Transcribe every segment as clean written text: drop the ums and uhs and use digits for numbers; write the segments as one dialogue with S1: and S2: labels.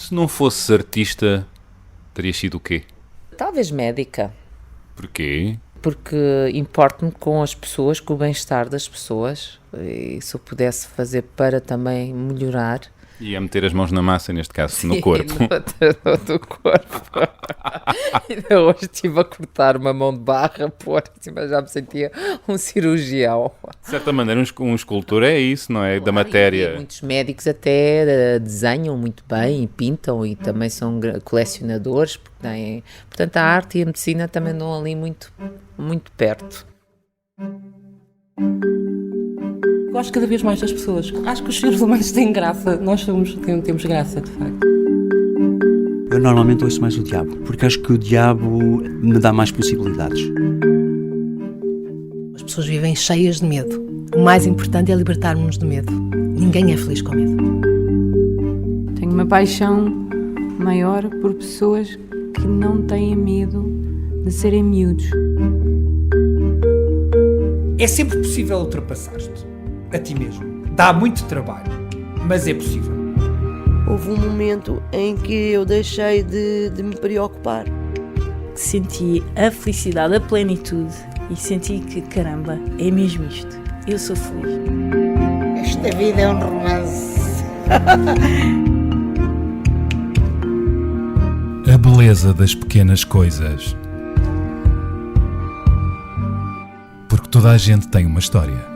S1: Se não fosses artista, terias sido o quê?
S2: Talvez médica,
S1: Porquê?
S2: porque importo-me com as pessoas, com o bem-estar das pessoas, e se eu pudesse fazer para também melhorar.
S1: E a meter as mãos na massa, neste caso, no corpo.
S2: Do corpo. Ainda hoje estive a cortar uma mão de barra, mas já me sentia um cirurgião.
S1: De certa maneira, um escultor é isso, não é? Da matéria.
S2: E muitos médicos até desenham muito bem e pintam e também são colecionadores, porque portanto a arte e a medicina também andam ali muito, muito perto.
S3: Gosto cada vez mais das pessoas. Acho que os seres humanos têm graça. Nós temos graça, de facto.
S4: Eu normalmente ouço mais o diabo, porque acho que o diabo me dá mais possibilidades.
S5: As pessoas vivem cheias de medo. O mais importante é libertarmos-nos do medo. Ninguém é feliz com medo.
S6: Tenho uma paixão maior por pessoas que não têm medo de serem miúdos.
S7: É sempre possível ultrapassar-te a ti mesmo. Dá muito trabalho, mas é possível.
S8: Houve um momento em que eu deixei de me preocupar.
S9: Senti a felicidade, a plenitude e senti que, caramba, é mesmo isto. Eu sou feliz.
S10: Esta vida é um romance.
S11: A beleza das pequenas coisas. Porque toda a gente tem uma história.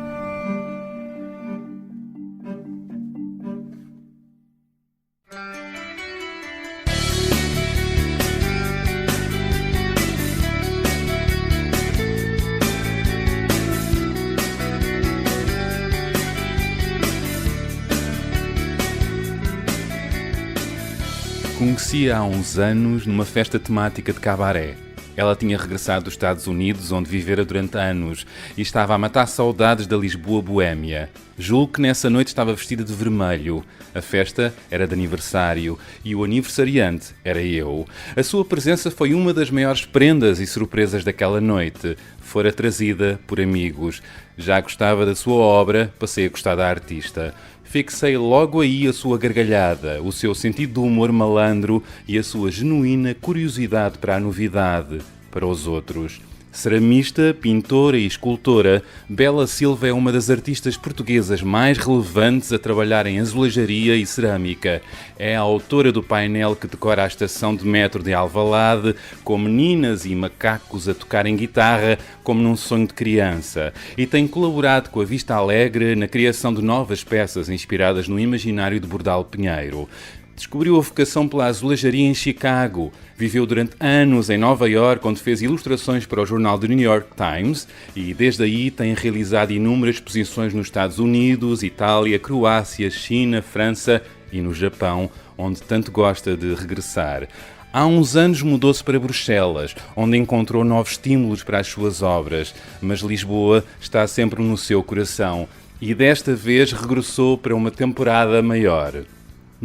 S1: Conhecia há uns anos numa festa temática de cabaré. Ela tinha regressado dos Estados Unidos, onde vivera durante anos, e estava a matar saudades da Lisboa boémia. Julgo que nessa noite estava vestida de vermelho. A festa era de aniversário e o aniversariante era eu. A sua presença foi uma das maiores prendas e surpresas daquela noite. Fora trazida por amigos. Já gostava da sua obra, passei a gostar da artista. Fixei logo aí a sua gargalhada, o seu sentido de humor malandro e a sua genuína curiosidade para a novidade, para os outros. Ceramista, pintora e escultora, Bela Silva é uma das artistas portuguesas mais relevantes a trabalhar em azulejaria e cerâmica. É a autora do painel que decora a estação de metro de Alvalade, com meninas e macacos a tocarem guitarra como num sonho de criança, e tem colaborado com a Vista Alegre na criação de novas peças inspiradas no imaginário de Bordal Pinheiro. Descobriu a vocação pela azulejaria em Chicago. Viveu durante anos em Nova Iorque, onde fez ilustrações para o jornal The New York Times e desde aí tem realizado inúmeras exposições nos Estados Unidos, Itália, Croácia, China, França e no Japão, onde tanto gosta de regressar. Há uns anos mudou-se para Bruxelas, onde encontrou novos estímulos para as suas obras, mas Lisboa está sempre no seu coração e desta vez regressou para uma temporada maior.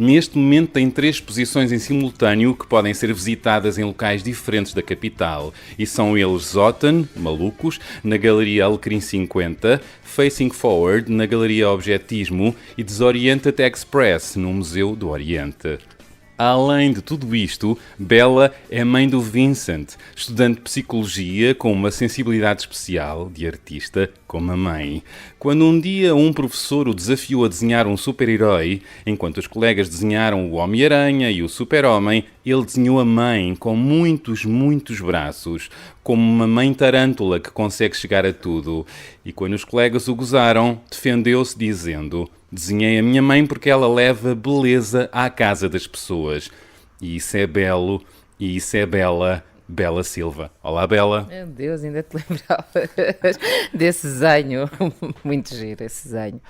S1: Neste momento tem 3 exposições em simultâneo que podem ser visitadas em locais diferentes da capital e são eles Zotten, Malucos, na Galeria Alecrim 50, Facing Forward, na Galeria Objetismo e Desoriented Express, no Museu do Oriente. Além de tudo isto, Bela é mãe do Vincent, estudante de psicologia com uma sensibilidade especial de artista como a mãe. Quando um dia um professor o desafiou a desenhar um super-herói, enquanto os colegas desenharam o Homem-Aranha e o Super-Homem, ele desenhou a mãe com muitos, muitos braços, como uma mãe tarântula que consegue chegar a tudo. E quando os colegas o gozaram, defendeu-se dizendo: desenhei a minha mãe porque ela leva beleza à casa das pessoas. E isso é belo, e isso é Bela, Bela Silva. Olá, Bela.
S2: Meu Deus, ainda te lembravas desse desenho. Muito giro esse desenho.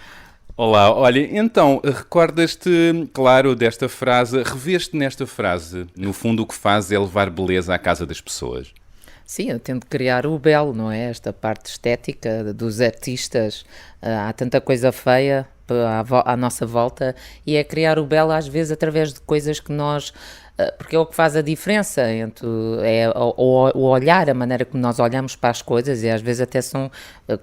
S1: Olá, olha, então, recordas-te, claro, desta frase, reveste nesta frase, no fundo o que faz é levar beleza à casa das pessoas.
S2: Sim, eu tento criar o belo, não é? Esta parte estética dos artistas. Há tanta coisa feia, à nossa volta, e é criar o belo às vezes através de coisas que nós... Porque é o que faz a diferença entre o olhar, a maneira como nós olhamos para as coisas, e às vezes até são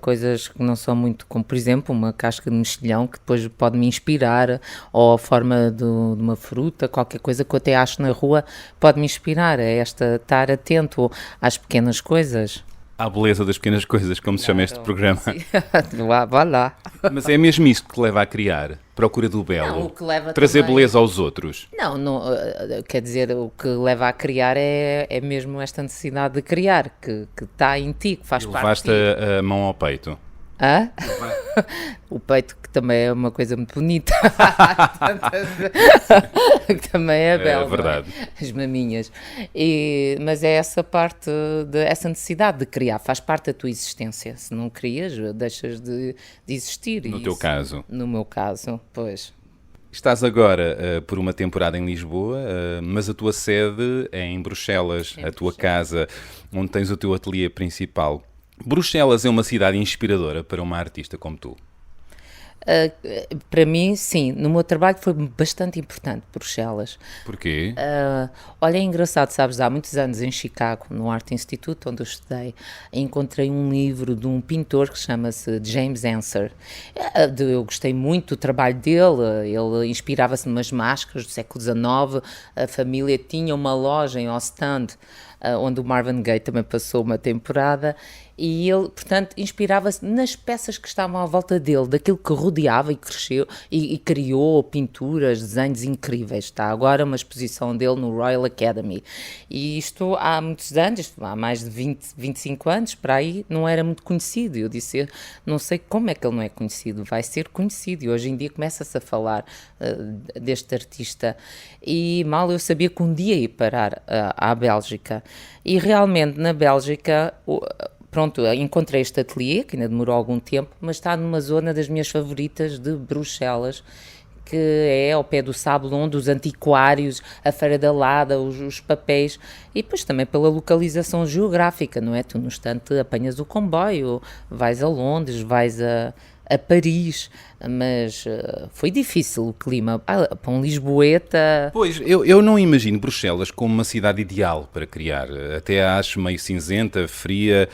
S2: coisas que não são muito, como por exemplo uma casca de mexilhão que depois pode me inspirar, ou a forma de uma fruta, qualquer coisa que eu até acho na rua pode me inspirar, é estar atento às pequenas coisas.
S1: À beleza das pequenas coisas, como se chama este programa.
S2: Vá lá.
S1: Mas é mesmo isto que te leva a criar? Procura do belo?
S2: Não, o que leva
S1: trazer
S2: também...
S1: beleza aos outros?
S2: Não, quer dizer, o que leva a criar é mesmo esta necessidade de criar, que está em ti, que faz parte de ti.
S1: Levaste a mão ao peito?
S2: Hã? O peito, que também é uma coisa muito bonita. Que também é belo.
S1: É verdade.
S2: As maminhas. Mas é essa parte, essa necessidade de criar, faz parte da tua existência. Se não crias, deixas de existir.
S1: No teu caso?
S2: No meu caso, pois.
S1: Estás agora por uma temporada em Lisboa, mas a tua sede é em Bruxelas, a tua casa, onde tens o teu ateliê principal. Bruxelas é uma cidade inspiradora para uma artista como tu?
S2: Para mim, sim. No meu trabalho foi bastante importante Bruxelas.
S1: Porquê?
S2: Olha, é engraçado, sabes, há muitos anos em Chicago, no Art Institute, onde eu estudei, encontrei um livro de um pintor que chama-se James Ensor. Eu gostei muito do trabalho dele, ele inspirava-se numas máscaras do século XIX, a família tinha uma loja em Ostend, onde o Marvin Gaye também passou uma temporada, e ele, portanto, inspirava-se nas peças que estavam à volta dele, daquilo que rodeava e cresceu, e criou pinturas, desenhos incríveis. Está agora uma exposição dele no Royal Academy. E isto há muitos anos, há mais de 25 anos, para aí, não era muito conhecido. Eu disse, não sei como é que ele não é conhecido, vai ser conhecido. E hoje em dia começa-se a falar deste artista. E mal eu sabia que um dia ia parar à Bélgica. E realmente, na Bélgica... Pronto, encontrei este ateliê, que ainda demorou algum tempo, mas está numa zona das minhas favoritas de Bruxelas, que é ao pé do Sablon, dos antiquários, a Feira da Lada, os papéis, e depois também pela localização geográfica, não é? Tu no instante apanhas o comboio, vais a Londres, vais a Paris, mas foi difícil o clima. Para um lisboeta...
S1: Pois, eu não imagino Bruxelas como uma cidade ideal para criar. Até a acho meio cinzenta, fria,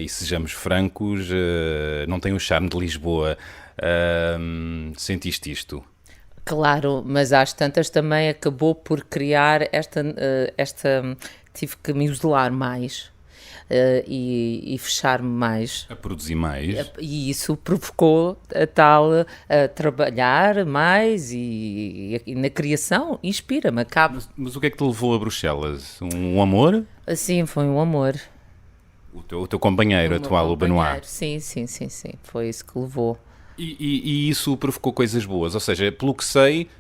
S1: e sejamos francos, não tem o charme de Lisboa. Sentiste isto?
S2: Claro, mas às tantas também acabou por criar esta tive que me isolar mais. E fechar-me mais.
S1: A produzir mais.
S2: E isso provocou a trabalhar mais e na criação inspira-me.
S1: Mas o que é que te levou a Bruxelas? Um amor?
S2: Sim, foi um amor.
S1: O teu companheiro atual, o Benoit?
S2: Sim, foi isso que levou.
S1: E isso provocou coisas boas, ou seja, pelo que sei...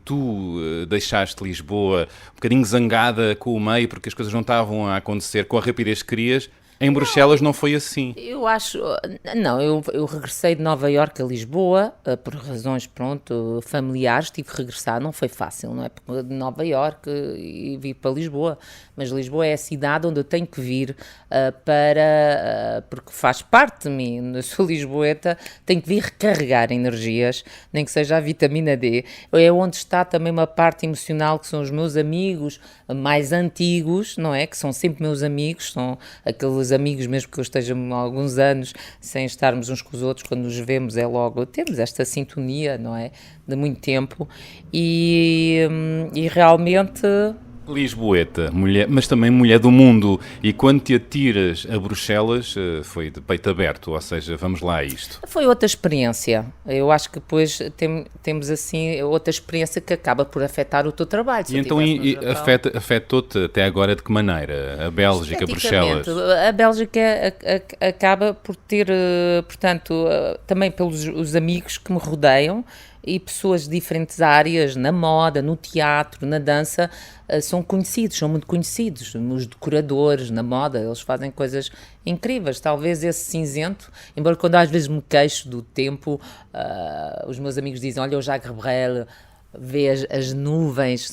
S1: tu deixaste Lisboa um bocadinho zangada com o meio porque as coisas não estavam a acontecer com a rapidez que querias. Em Bruxelas não foi assim.
S2: Eu acho... Não, eu regressei de Nova Iorque a Lisboa, por razões, familiares, tive que regressar, não foi fácil, não é? Porque de Nova Iorque e vir para Lisboa, mas Lisboa é a cidade onde eu tenho que vir porque faz parte de mim, eu sou lisboeta, tenho que vir recarregar energias, nem que seja a vitamina D, é onde está também uma parte emocional que são os meus amigos mais antigos, não é? Que são sempre meus amigos, são aqueles amigos, mesmo que eu esteja há alguns anos sem estarmos uns com os outros, quando nos vemos é logo, temos esta sintonia, não é? De muito tempo e realmente...
S1: Lisboeta, mulher, mas também mulher do mundo, e quando te atiras a Bruxelas foi de peito aberto, ou seja, vamos lá a isto.
S2: Foi outra experiência, eu acho que depois temos assim outra experiência que acaba por afetar o teu trabalho.
S1: E então afetou-te até agora de que maneira? A Bélgica, Bruxelas?
S2: A Bélgica acaba por ter, portanto, também pelos os amigos que me rodeiam, e pessoas de diferentes áreas, na moda, no teatro, na dança, são muito conhecidos, os decoradores, na moda, eles fazem coisas incríveis. Talvez esse cinzento, embora quando às vezes me queixo do tempo, os meus amigos dizem, olha o Jacques Brel, vê as nuvens,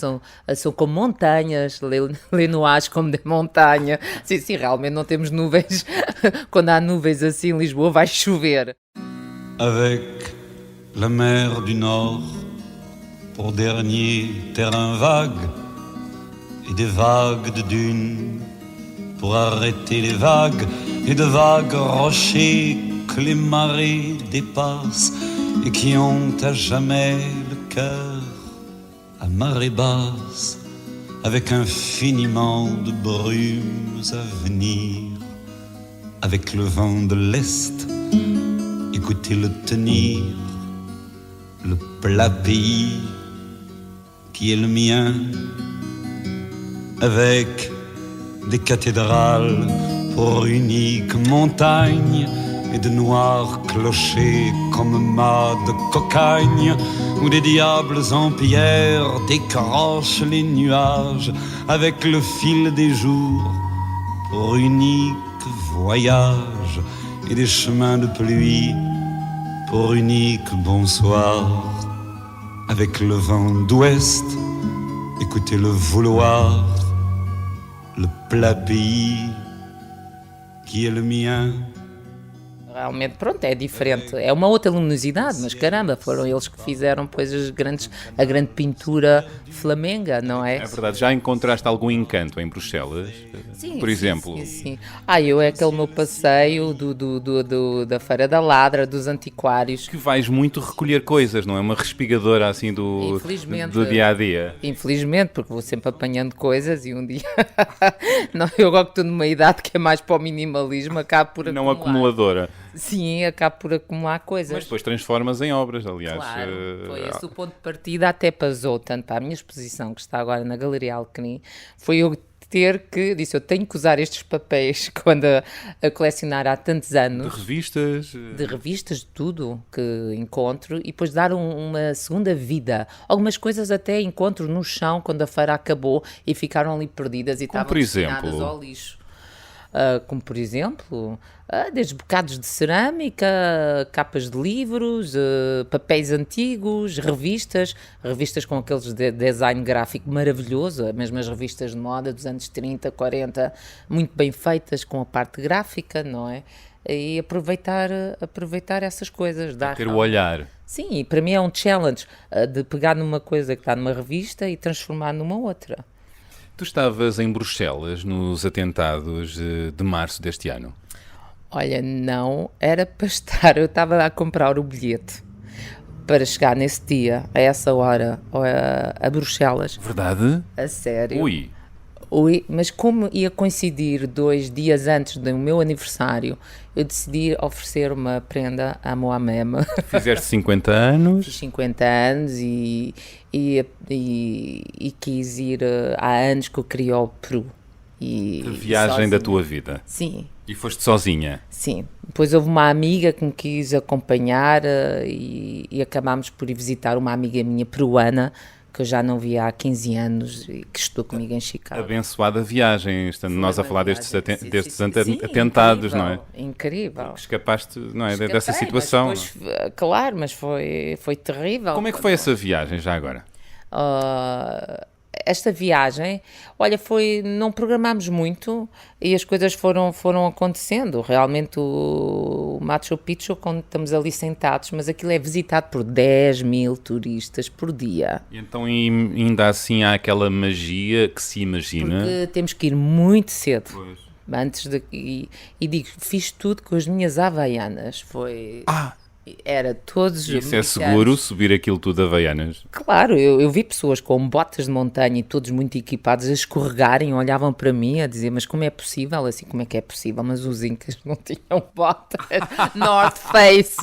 S2: são como montanhas, lê no As como de montanha. Sim, realmente não temos nuvens. Quando há nuvens assim em Lisboa vai chover.
S12: Avec La mer du Nord, pour dernier terrain vague, et des vagues de dunes, pour arrêter les vagues, et de vagues rochers que les marées dépassent, et qui ont à jamais le cœur à marée basse, avec infiniment de brumes à venir, avec le vent de l'Est, écoutez-le tenir, le plat pays qui est le mien, avec des cathédrales pour unique montagne et de noirs clochers comme mâts de cocagne, où des diables en pierre décrochent les nuages avec le fil des jours pour unique voyage, et des chemins de pluie pour unique bonsoir, avec le vent d'ouest, écoutez le vouloir, le plat pays qui est le mien.
S2: Realmente, pronto, é diferente, é uma outra luminosidade, mas caramba, foram eles que fizeram depois a grande pintura flamenga, não é?
S1: É verdade, já encontraste algum encanto em Bruxelas?
S2: Sim,
S1: por exemplo?
S2: Sim. Eu é aquele meu passeio da Feira da Ladra, dos antiquários.
S1: Que vais muito recolher coisas, não é? Uma respigadora assim do dia-a-dia.
S2: Infelizmente, porque vou sempre apanhando coisas e um dia... não, eu agora que estou numa idade que é mais para o minimalismo, acabo por acumular.
S1: Não acumuladora.
S2: Sim, acabo por acumular coisas.
S1: Mas depois transformas em obras, aliás.
S2: Claro, foi esse o ponto de partida, até pasou tanto para a minha exposição, que está agora na Galeria Alquerim, foi eu eu tenho que usar estes papéis quando a colecionar há tantos anos.
S1: De revistas?
S2: De revistas, de tudo que encontro, e depois dar uma segunda vida. Algumas coisas até encontro no chão quando a feira acabou e ficaram ali perdidas e estavam destinadas ao lixo. Como por exemplo, desde bocados de cerâmica, capas de livros, papéis antigos, revistas com aqueles design gráfico maravilhoso, mesmo as revistas de moda dos anos 30, 40, muito bem feitas com a parte gráfica, não é? E aproveitar essas coisas.
S1: Ter o olhar.
S2: Sim, e para mim é um challenge de pegar numa coisa que está numa revista e transformar numa outra.
S1: Tu estavas em Bruxelas nos atentados de março deste ano?
S2: Olha, não era para estar. Eu estava a comprar o bilhete para chegar nesse dia, a essa hora, a Bruxelas.
S1: Verdade?
S2: A sério.
S1: Ui,
S2: mas como ia coincidir 2 dias antes do meu aniversário, eu decidi oferecer uma prenda à Moameme.
S1: Fizeste 50 anos?
S2: Fiz 50 anos e quis ir há anos que eu queria ao Peru.
S1: A viagem da tua vida?
S2: Sim.
S1: E foste sozinha?
S2: Sim. Depois houve uma amiga que me quis acompanhar e acabámos por ir visitar uma amiga minha peruana, que eu já não via há 15 anos e que estou comigo em Chicago.
S1: Abençoada viagem, estando nós a falar destes atentados,
S2: incrível,
S1: não é?
S2: Incrível.
S1: Porque escapaste, não é, dessa situação.
S2: Mas depois, claro, mas foi terrível.
S1: Como é que foi essa viagem, já agora?
S2: Esta viagem, olha, não programámos muito e as coisas foram acontecendo. Realmente o Machu Picchu, quando estamos ali sentados, mas aquilo é visitado por 10 mil turistas por dia.
S1: E então ainda assim há aquela magia que se imagina.
S2: Porque temos que ir muito cedo.
S1: Pois.
S2: E digo, fiz tudo com as minhas havaianas. Era todos...
S1: Isso é seguro, subir aquilo tudo a Havaianas?
S2: Claro, eu vi pessoas com botas de montanha e todos muito equipados a escorregarem, olhavam para mim a dizer, mas como é possível? Assim, como é que é possível? Mas os incas não tinham botas. North Face.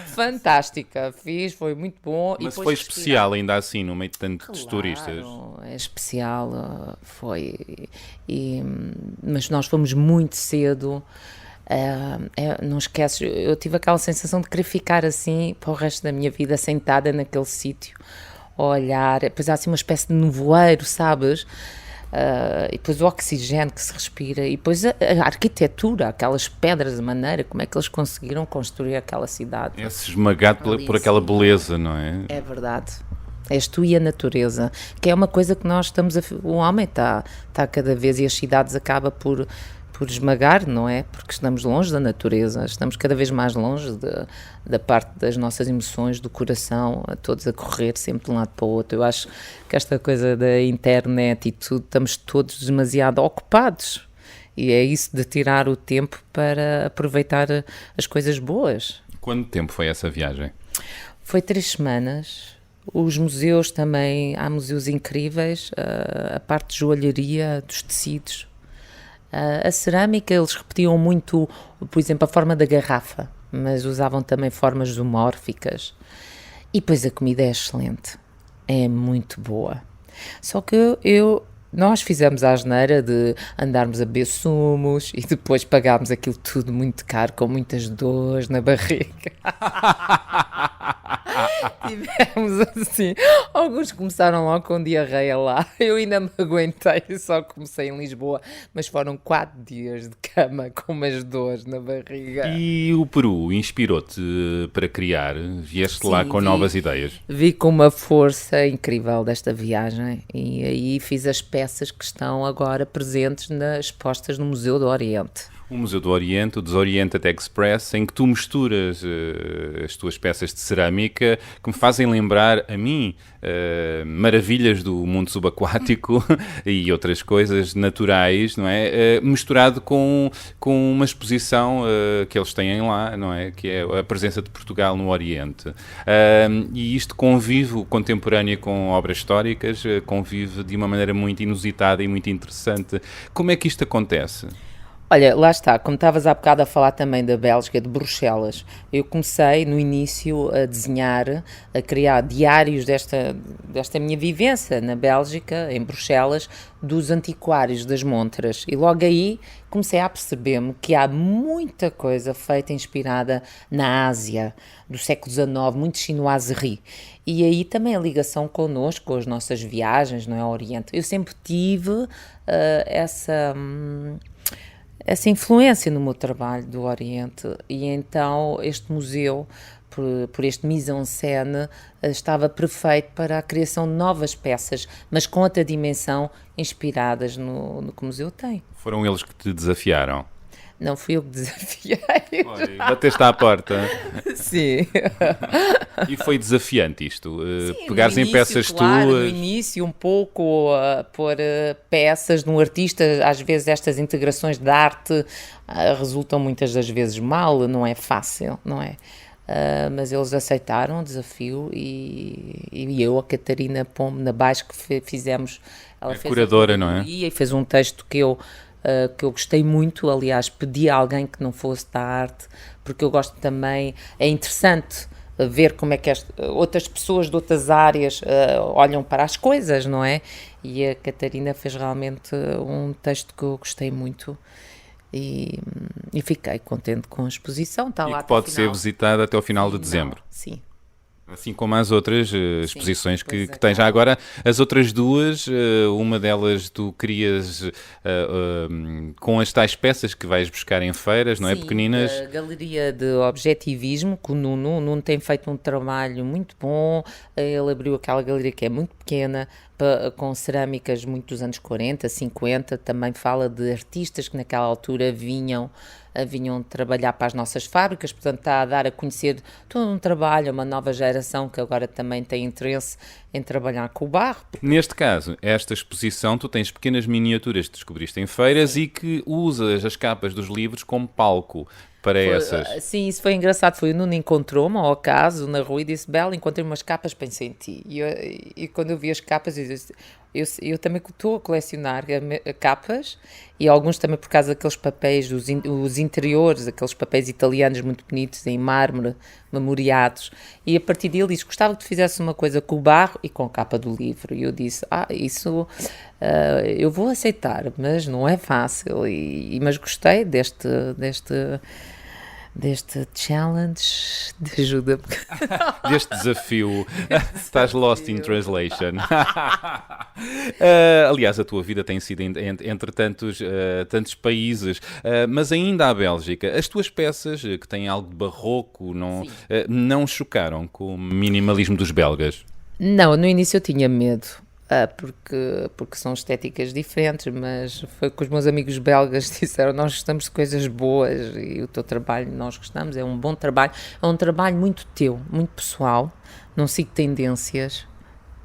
S2: Fantástica, foi muito bom.
S1: Mas foi especial ainda assim, no meio de tantos turistas?
S2: É especial, foi. Mas nós fomos muito cedo. Não esqueces, eu tive aquela sensação de querer ficar assim para o resto da minha vida, sentada naquele sítio, a olhar, depois há assim uma espécie de nevoeiro, sabes? E depois o oxigênio que se respira, e depois a arquitetura, aquelas pedras de maneira, como é que eles conseguiram construir aquela cidade?
S1: É-se esmagado por aquela beleza, não é?
S2: É verdade. És tu e a natureza, que é uma coisa que nás estamos o homem está cada vez, e as cidades acaba por por esmagar, não é? Porque estamos longe da natureza, estamos cada vez mais longe da parte das nossas emoções, do coração, todos a correr sempre de um lado para o outro. Eu acho que esta coisa da internet e tudo, estamos todos demasiado ocupados. E é isso de tirar o tempo para aproveitar as coisas boas.
S1: Quanto tempo foi essa viagem?
S2: Foi 3 semanas. Os museus também, há museus incríveis, a parte de joalharia, dos tecidos. A cerâmica, eles repetiam muito, por exemplo, a forma da garrafa, mas usavam também formas zoomórficas. E depois a comida é excelente, é muito boa. Só que nós fizemos a asneira de andarmos a beber sumos e depois pagámos aquilo tudo muito caro, com muitas dores na barriga. Tivemos assim, alguns começaram logo com diarreia lá, eu ainda me aguentei, só comecei em Lisboa, mas foram 4 dias de cama com umas dores na barriga.
S1: E o Peru inspirou-te para criar? Vieste lá com novas ideias?
S2: Vi com uma força incrível desta viagem e aí fiz as peças que estão agora presentes expostas no Museu do Oriente.
S1: O Museu do Oriente, o Desoriented Express, em que tu misturas as tuas peças de cerâmica que me fazem lembrar a mim maravilhas do mundo subaquático e outras coisas naturais, não é? Misturado com uma exposição que eles têm lá, não é? Que é a presença de Portugal no Oriente. E isto convive, contemporâneo com obras históricas, convive de uma maneira muito inusitada e muito interessante. Como é que isto acontece?
S2: Olha, lá está, como estavas há bocado a falar também da Bélgica, de Bruxelas, eu comecei no início a desenhar, a criar diários desta minha vivência na Bélgica, em Bruxelas, dos antiquários das montras, e logo aí comecei a perceber-me que há muita coisa feita inspirada na Ásia, do século XIX, muito chinoiserie, e aí também a ligação connosco, com as nossas viagens, não é, ao Oriente. Eu sempre tive essa influência no meu trabalho do Oriente, e então este museu, por este mise-en-scène, estava perfeito para a criação de novas peças, mas com outra dimensão, inspiradas no que o museu tem.
S1: Foram eles que te desafiaram?
S2: Não, fui eu que desafiei.
S1: Olha, bateste à porta.
S2: Sim.
S1: E foi desafiante isto?
S2: Sim,
S1: pegares em peças
S2: claro,
S1: tuas?
S2: No início, um pouco, pôr peças num artista, às vezes estas integrações de arte resultam muitas das vezes mal, não é fácil, não é? Mas eles aceitaram o desafio e eu, a Catarina Pombo, na Baixo, que fizemos... Ela fez
S1: curadora, não é?
S2: E fez um texto que eu gostei muito, aliás, pedi a alguém que não fosse da arte, porque eu gosto também, é interessante ver como é que outras pessoas de outras áreas olham para as coisas, não é? E a Catarina fez realmente um texto que eu gostei muito e fiquei contente com a exposição. Está lá
S1: que pode ser visitada até ao final de dezembro.
S2: Sim.
S1: Assim como as outras exposições que tens já agora. As outras duas, uma delas tu crias com as tais peças que vais buscar em feiras, não é? Pequeninas.
S2: A Galeria de Objetivismo, que o Nuno tem feito um trabalho muito bom. Ele abriu aquela galeria que é muito pequena, com cerâmicas muito dos anos 40, 50. Também fala de artistas que naquela altura vinham trabalhar para as nossas fábricas, portanto está a dar a conhecer todo um trabalho, uma nova geração que agora também tem interesse em trabalhar com o barro.
S1: Neste caso, esta exposição, tu tens pequenas miniaturas que descobriste em feiras e que usas as capas dos livros como palco para essas.
S2: Sim, isso foi engraçado, foi o Nuno encontrou-me ao acaso na rua e disse: Bela, encontrei umas capas, pensei em ti. E quando eu vi as capas, eu disse, eu também estou a colecionar capas, e alguns também por causa daqueles papéis, os interiores, aqueles papéis italianos muito bonitos, em mármore, memoriados, e a partir dele disse: gostava que tu fizesse uma coisa com o barro e com a capa do livro, e eu disse: isso eu vou aceitar, mas não é fácil, mas gostei deste challenge de ajuda.
S1: Deste desafio. Estás lost in translation. Aliás, a tua vida tem sido entre tantos países, mas ainda a Bélgica. As tuas peças, que têm algo de barroco, não chocaram com o minimalismo dos belgas?
S2: Não, no início eu tinha medo. porque são estéticas diferentes, mas foi que os meus amigos belgas disseram: nós gostamos de coisas boas e o teu trabalho nós gostamos, é um bom trabalho, é um trabalho muito teu, muito pessoal, não sigo tendências,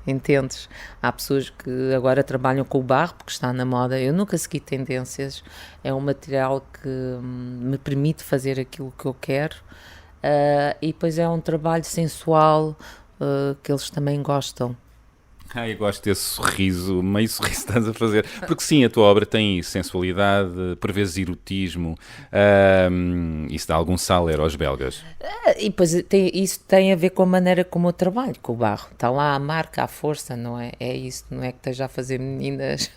S2: entendes? Há pessoas que agora trabalham com o barro porque está na moda, eu nunca segui tendências, é um material que me permite fazer aquilo que eu quero, e depois é um trabalho sensual que eles também gostam.
S1: Eu gosto desse sorriso, meio sorriso que estás a fazer, porque sim, a tua obra tem isso, sensualidade, por vezes erotismo, isso dá algum saler aos belgas.
S2: E depois isso tem a ver com a maneira como eu trabalho com o barro, está lá a marca, a força, não é? É isso, não é que esteja a fazer meninas,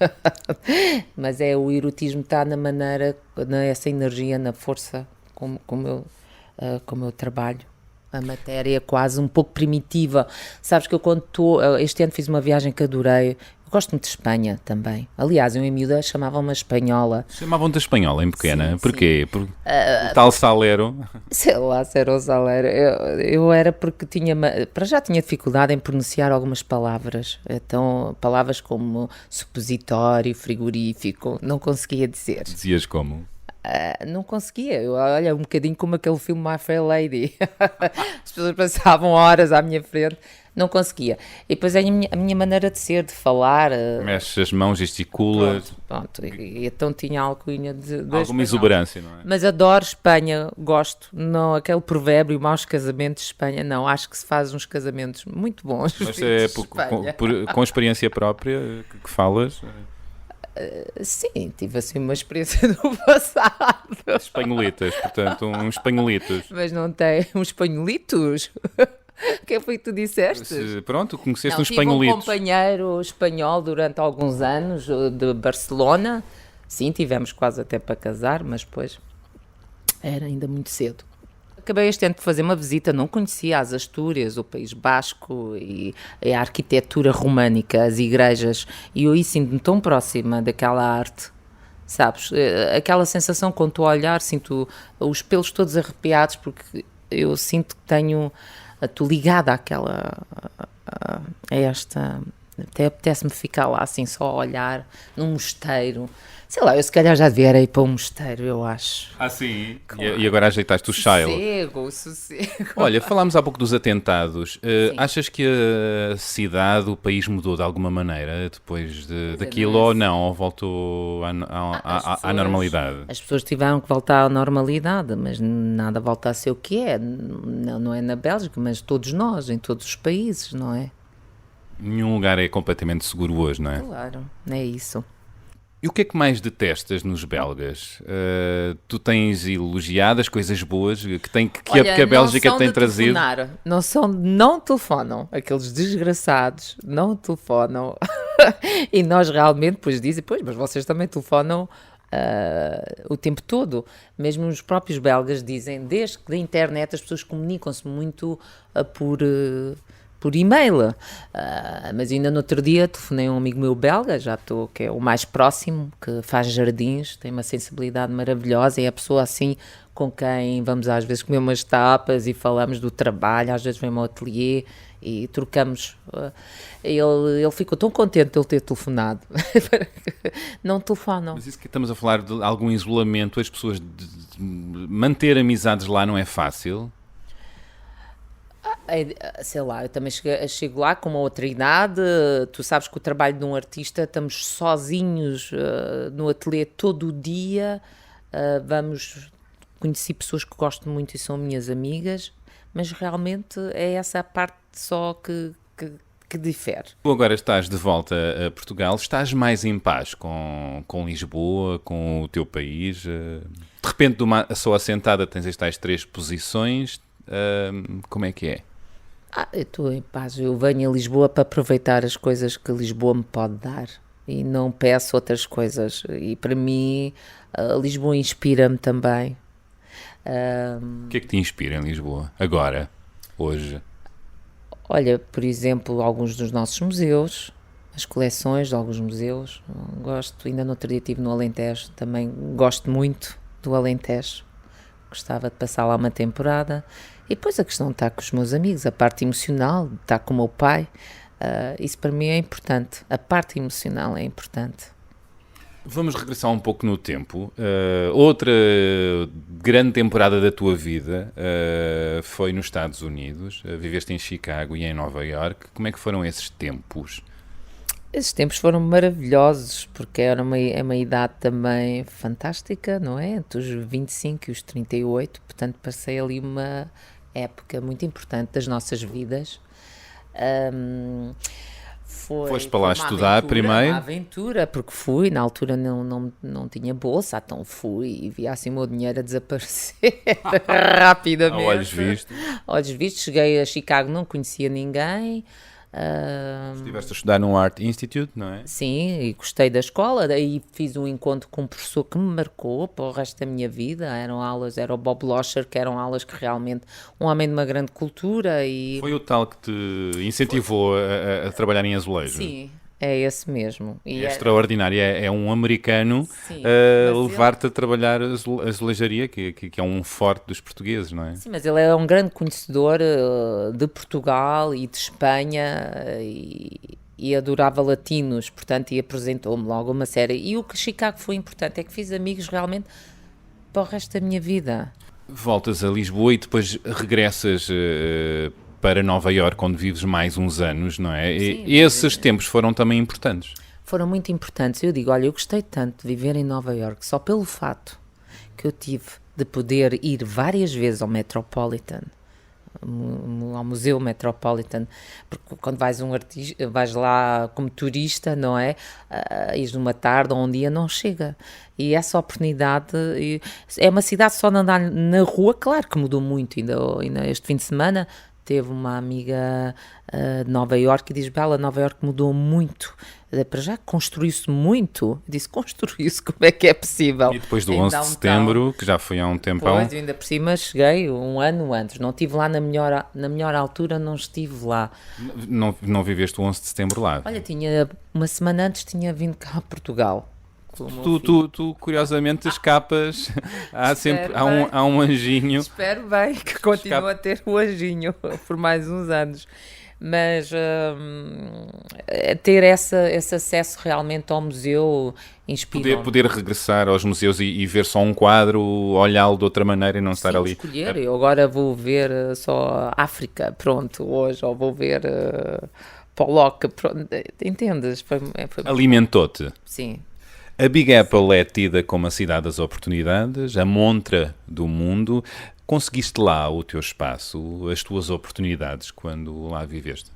S2: mas é o erotismo está na maneira, nessa energia, na força como eu trabalho. A matéria quase um pouco primitiva. Sabes que eu quando este ano fiz uma viagem que adorei. Eu gosto muito de Espanha também. Aliás, eu em miúda chamavam-me espanhola.
S1: Chamavam-te espanhola em pequena?
S2: Sim,
S1: porquê?
S2: Sim.
S1: O tal salero?
S2: Sei lá se era o salero. Eu era porque para já tinha dificuldade em pronunciar algumas palavras. Então, palavras como supositório, frigorífico, não conseguia dizer.
S1: Dizias como?
S2: Não conseguia, olha, um bocadinho como aquele filme My Fair Lady. As pessoas passavam horas à minha frente, não conseguia. E depois é a minha maneira de ser, de falar.
S1: Mexes as mãos, gesticulas.
S2: Pronto. E então tinha alcunha de
S1: alguma exuberância, não é?
S2: Mas adoro Espanha, gosto. Não, aquele provérbio, maus casamentos de Espanha, não, acho que se faz uns casamentos muito bons.
S1: Mas é com experiência própria que falas?
S2: Sim, tive assim uma experiência do passado.
S1: Espanholitas, portanto, uns espanholitos.
S2: Mas não tem uns espanholitos? O que foi que tu disseste?
S1: Pronto, conheceste uns
S2: espanholitos.
S1: espanholitos.
S2: Tive um companheiro espanhol durante alguns anos, de Barcelona. Sim, tivemos quase até para casar, mas depois era ainda muito cedo. Acabei este ano de fazer uma visita, não conhecia as Astúrias, o País Basco e a arquitetura românica, as igrejas, e eu aí sinto-me tão próxima daquela arte, sabes? Aquela sensação quando estou a olhar, sinto os pelos todos arrepiados, porque eu sinto que estou ligada àquela, a esta... Até apetece-me ficar lá assim, só a olhar num mosteiro. Sei lá, eu se calhar já devia ir para um mosteiro, eu acho.
S1: Sim? Claro. E agora ajeitaste o Shile.
S2: Sossego.
S1: Olha, falámos há pouco dos atentados. Achas que a cidade, o país mudou de alguma maneira depois daquilo ou não? Ou voltou à normalidade?
S2: As pessoas tiveram que voltar à normalidade, mas nada volta a ser o que é. Não é na Bélgica, mas todos nós, em todos os países, não é?
S1: Nenhum lugar é completamente seguro hoje, não é?
S2: Claro, é isso.
S1: E o que é que mais detestas nos belgas? Tu tens elogiado as coisas boas que a Bélgica tem trazido?
S2: Não telefonam. Aqueles desgraçados não telefonam. E nós realmente depois dizem, mas vocês também telefonam o tempo todo. Mesmo os próprios belgas dizem, desde que da internet as pessoas comunicam-se muito por e-mail, mas ainda no outro dia telefonei a um amigo meu belga, que é o mais próximo, que faz jardins, tem uma sensibilidade maravilhosa, e é a pessoa assim com quem vamos às vezes comer umas tapas e falamos do trabalho, às vezes vem ao ateliê e trocamos. Ele ficou tão contente de ele ter telefonado. Não telefonam.
S1: Mas isso que estamos a falar de algum isolamento, as pessoas manter amizades lá não é fácil?
S2: Sei lá, eu também chego lá com uma outra idade. Tu sabes que o trabalho de um artista, estamos sozinhos no ateliê todo o dia, conheci pessoas que gosto muito e são minhas amigas, mas realmente é essa a parte só que difere.
S1: Tu agora estás de volta a Portugal, estás mais em paz com Lisboa, com o teu país? De repente, só assentada tens estas 3 posições, como é que é?
S2: Eu estou em paz, eu venho a Lisboa para aproveitar as coisas que Lisboa me pode dar e não peço outras coisas, e para mim Lisboa inspira-me também.
S1: O que é que te inspira em Lisboa, agora, hoje?
S2: Olha, por exemplo, alguns dos nossos museus, as coleções de alguns museus, gosto, ainda no outro dia estive no Alentejo, também gosto muito do Alentejo, gostava de passar lá uma temporada. E depois a questão de estar com os meus amigos, a parte emocional, de estar com o meu pai, Isso para mim é importante. A parte emocional é importante.
S1: Vamos regressar um pouco no tempo. Outra grande temporada da tua vida foi nos Estados Unidos. Viveste em Chicago e em Nova Iorque. Como é que foram esses tempos?
S2: Esses tempos foram maravilhosos, porque era uma idade também fantástica, não é? Entre os 25 e os 38, portanto passei ali uma época muito importante das nossas vidas.
S1: Foste para lá estudar primeiro?
S2: Uma aventura, porque fui, na altura não tinha bolsa, então fui e vi assim o meu dinheiro a desaparecer rapidamente.
S1: A olhos vistos.
S2: Olhos vistos, cheguei a Chicago, não conhecia ninguém.
S1: Estiveste a estudar no Art Institute, não é?
S2: Sim, e gostei da escola, daí fiz um encontro com um professor que me marcou para o resto da minha vida. Era o Bob Losher, que eram aulas que realmente, um homem de uma grande cultura. E
S1: foi o tal que te incentivou a trabalhar em azulejo?
S2: Sim, é esse mesmo.
S1: E é extraordinário, é um americano a levar-te a trabalhar a azulejaria, que é um forte dos portugueses, não é?
S2: Sim, mas ele é um grande conhecedor de Portugal e de Espanha e adorava latinos, portanto, e apresentou-me logo uma série. E o que Chicago foi importante é que fiz amigos realmente para o resto da minha vida.
S1: Voltas a Lisboa e depois regressas para Nova Iorque, onde vives mais uns anos, não é?
S2: Sim,
S1: e esses tempos foram também importantes?
S2: Foram muito importantes. Eu digo, olha, eu gostei tanto de viver em Nova Iorque, só pelo fato que eu tive de poder ir várias vezes ao Metropolitan, ao Museu Metropolitan, porque quando vais lá como turista, não é? Ires numa tarde ou um dia não chega. E essa oportunidade, é uma cidade só de andar na rua, claro que mudou muito, ainda este fim de semana. Teve uma amiga de Nova Iorque e diz, Bela, Nova Iorque mudou muito. Para já construiu-se muito. Eu disse, construiu-se, como é que é possível?
S1: E depois do 11 de setembro, que já foi há um tempão.
S2: Pois, ainda por cima cheguei um ano antes. Não estive lá na melhor altura, não estive lá.
S1: Não viveste o 11 de setembro lá?
S2: Olha, uma semana antes tinha vindo cá a Portugal.
S1: Tu curiosamente escapas, há um anjinho.
S2: Espero bem que continue a ter o anjinho por mais uns anos, mas ter esse acesso realmente ao museu inspira.
S1: Poder regressar aos museus e ver só um quadro, olhá-lo de outra maneira e não estar ali.
S2: Escolher, eu agora vou ver só África, pronto, hoje, ou vou ver Pollock, pronto, entendes?
S1: Alimentou-te.
S2: Sim.
S1: A Big Apple é tida como a cidade das oportunidades, a montra do mundo. Conseguiste lá o teu espaço, as tuas oportunidades quando lá viveste?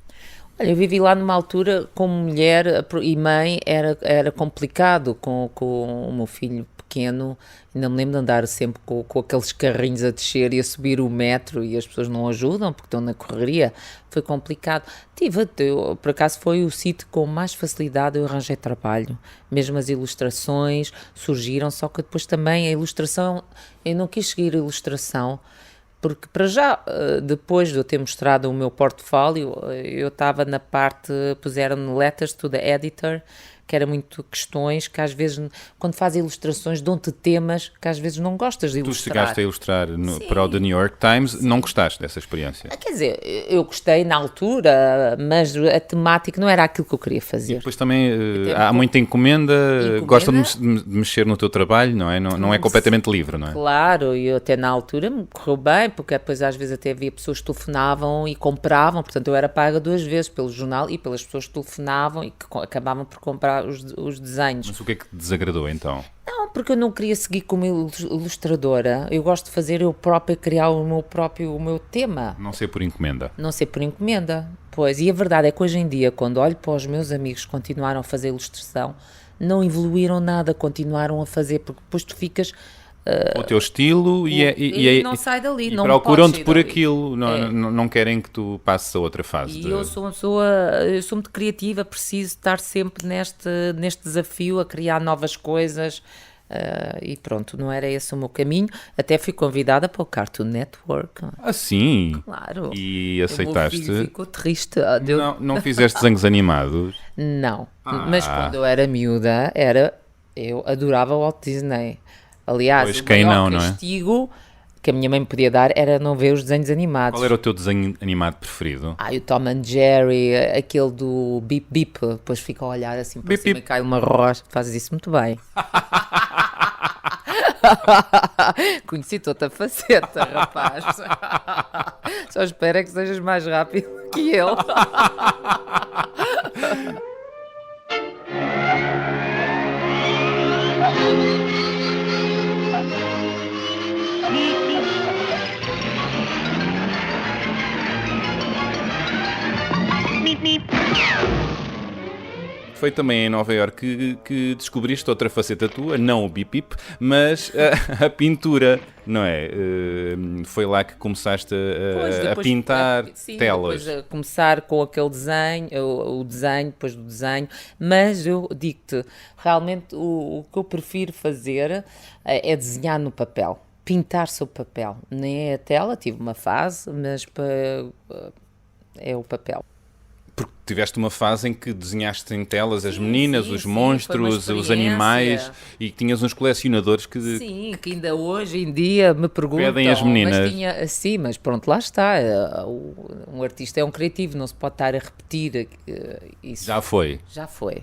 S2: Olha, eu vivi lá numa altura, como mulher e mãe, era complicado com o meu filho pequeno. Ainda me lembro de andar sempre com aqueles carrinhos a descer e a subir o metro e as pessoas não ajudam porque estão na correria. Foi complicado. Por acaso foi o sítio com mais facilidade eu arranjei trabalho. Mesmo as ilustrações surgiram, só que depois também a ilustração, eu não quis seguir a ilustração, porque para já, depois de eu ter mostrado o meu portfólio, eu estava na parte, puseram-me letters to the editor, que era muito questões que às vezes, quando faz ilustrações, dão-te temas que às vezes não gostas de ilustrar.
S1: Tu chegaste a ilustrar para o The New York Times, não gostaste dessa experiência?
S2: Quer dizer, eu gostei na altura, mas a temática não era aquilo que eu queria fazer.
S1: E depois também há muita encomenda, gosta de mexer no teu trabalho, não é? Não é completamente livre, não é?
S2: Claro, e até na altura me correu bem, porque depois às vezes até havia pessoas que telefonavam e compravam, portanto eu era paga 2 vezes pelo jornal e pelas pessoas que telefonavam e que acabavam por comprar os desenhos.
S1: Mas o que é que te desagradou então?
S2: Não, porque eu não queria seguir como ilustradora. Eu gosto de fazer eu própria, criar o meu tema.
S1: Não ser por encomenda.
S2: Não ser por encomenda, pois. E a verdade é que hoje em dia, quando olho para os meus amigos que continuaram a fazer ilustração, não evoluíram nada, continuaram a fazer, porque depois tu ficas...
S1: o teu estilo e
S2: não sai dali, não
S1: procuram-te por aquilo, não querem que tu passes a outra fase.
S2: E eu sou uma pessoa, eu sou muito criativa, preciso estar sempre neste desafio a criar novas coisas e pronto, não era esse o meu caminho. Até fui convidada para o Cartoon Network.
S1: Ah, sim?
S2: Claro.
S1: E aceitaste?
S2: O meu filho ficou triste.
S1: Não fizeste desenhos animados?
S2: Não, mas quando eu era miúda, eu adorava o Walt Disney. Aliás,
S1: pois,
S2: o maior castigo que a minha mãe me podia dar era não ver os desenhos animados.
S1: Qual era o teu desenho animado preferido?
S2: O Tom and Jerry, aquele do Bip Bip, depois fica a olhar assim para cima e cai uma rocha. Fazes isso muito bem. Conheci-te a faceta, rapaz. Só espero é que sejas mais rápido que eu.
S1: Foi também em Nova Iorque que descobriste outra faceta tua, não o bip-bip, mas a pintura, não é? Foi lá que começaste a pintar telas.
S2: Depois a começar com aquele desenho, o desenho, depois do desenho, mas eu digo-te, realmente o que eu prefiro fazer é desenhar no papel, pintar sobre papel. Nem é a tela, tive uma fase, mas é o papel.
S1: Porque tiveste uma fase em que desenhaste em telas as meninas, os monstros, os animais, e tinhas uns colecionadores que...
S2: Sim, que ainda hoje em dia me perguntam...
S1: Pedem as meninas.
S2: Mas pronto, lá está. Um artista é um criativo, não se pode estar a repetir isso.
S1: Já foi.
S2: Já foi.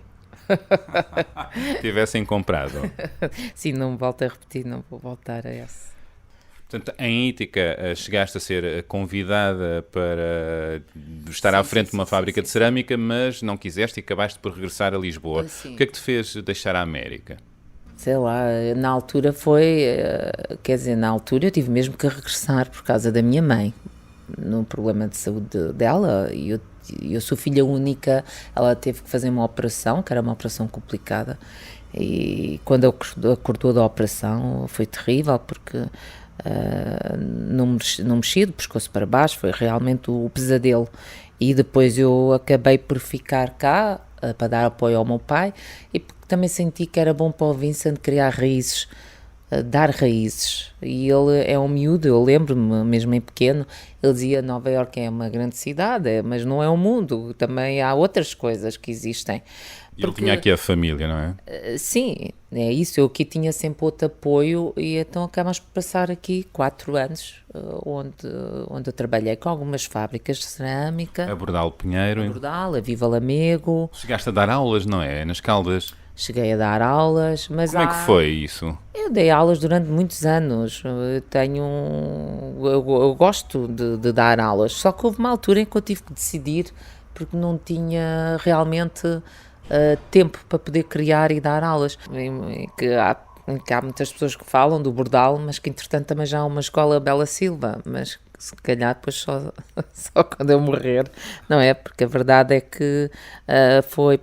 S1: Tivessem comprado.
S2: Sim, não me volto a repetir, não vou voltar a essa.
S1: Portanto, em Ítica chegaste a ser convidada para estar à frente de uma fábrica de cerâmica, mas não quiseste e acabaste por regressar a Lisboa. O que é que te fez deixar a América?
S2: Sei lá, na altura na altura eu tive mesmo que regressar por causa da minha mãe, num problema de saúde dela, e eu sou filha única, ela teve que fazer uma operação, que era uma operação complicada, e quando acordou da operação foi terrível, porque... não mexia do pescoço para baixo, foi realmente o pesadelo. E depois eu acabei por ficar cá para dar apoio ao meu pai, e porque também senti que era bom para o Vincent criar raízes, dar raízes. E ele é um miúdo, eu lembro-me, mesmo em pequeno, ele dizia: Nova Iorque é uma grande cidade, mas não é o mundo, também há outras coisas que existem.
S1: Ele tinha aqui a família, não é?
S2: Sim, é isso. Eu aqui tinha sempre outro apoio, e então acabamos por passar aqui 4 anos, onde eu trabalhei com algumas fábricas de cerâmica.
S1: A Bordal Pinheiro.
S2: A Bordal, a Viva Lamego.
S1: Chegaste a dar aulas, não é? Nas Caldas.
S2: Cheguei a dar aulas, mas
S1: como é que foi isso?
S2: Eu dei aulas durante muitos anos. Eu gosto de dar aulas, só que houve uma altura em que eu tive que decidir, porque não tinha realmente... tempo para poder criar e dar aulas, que há muitas pessoas que falam do Bordal, mas que entretanto também já há uma escola Bela Silva, mas se calhar depois só quando eu morrer, não é? Porque a verdade é que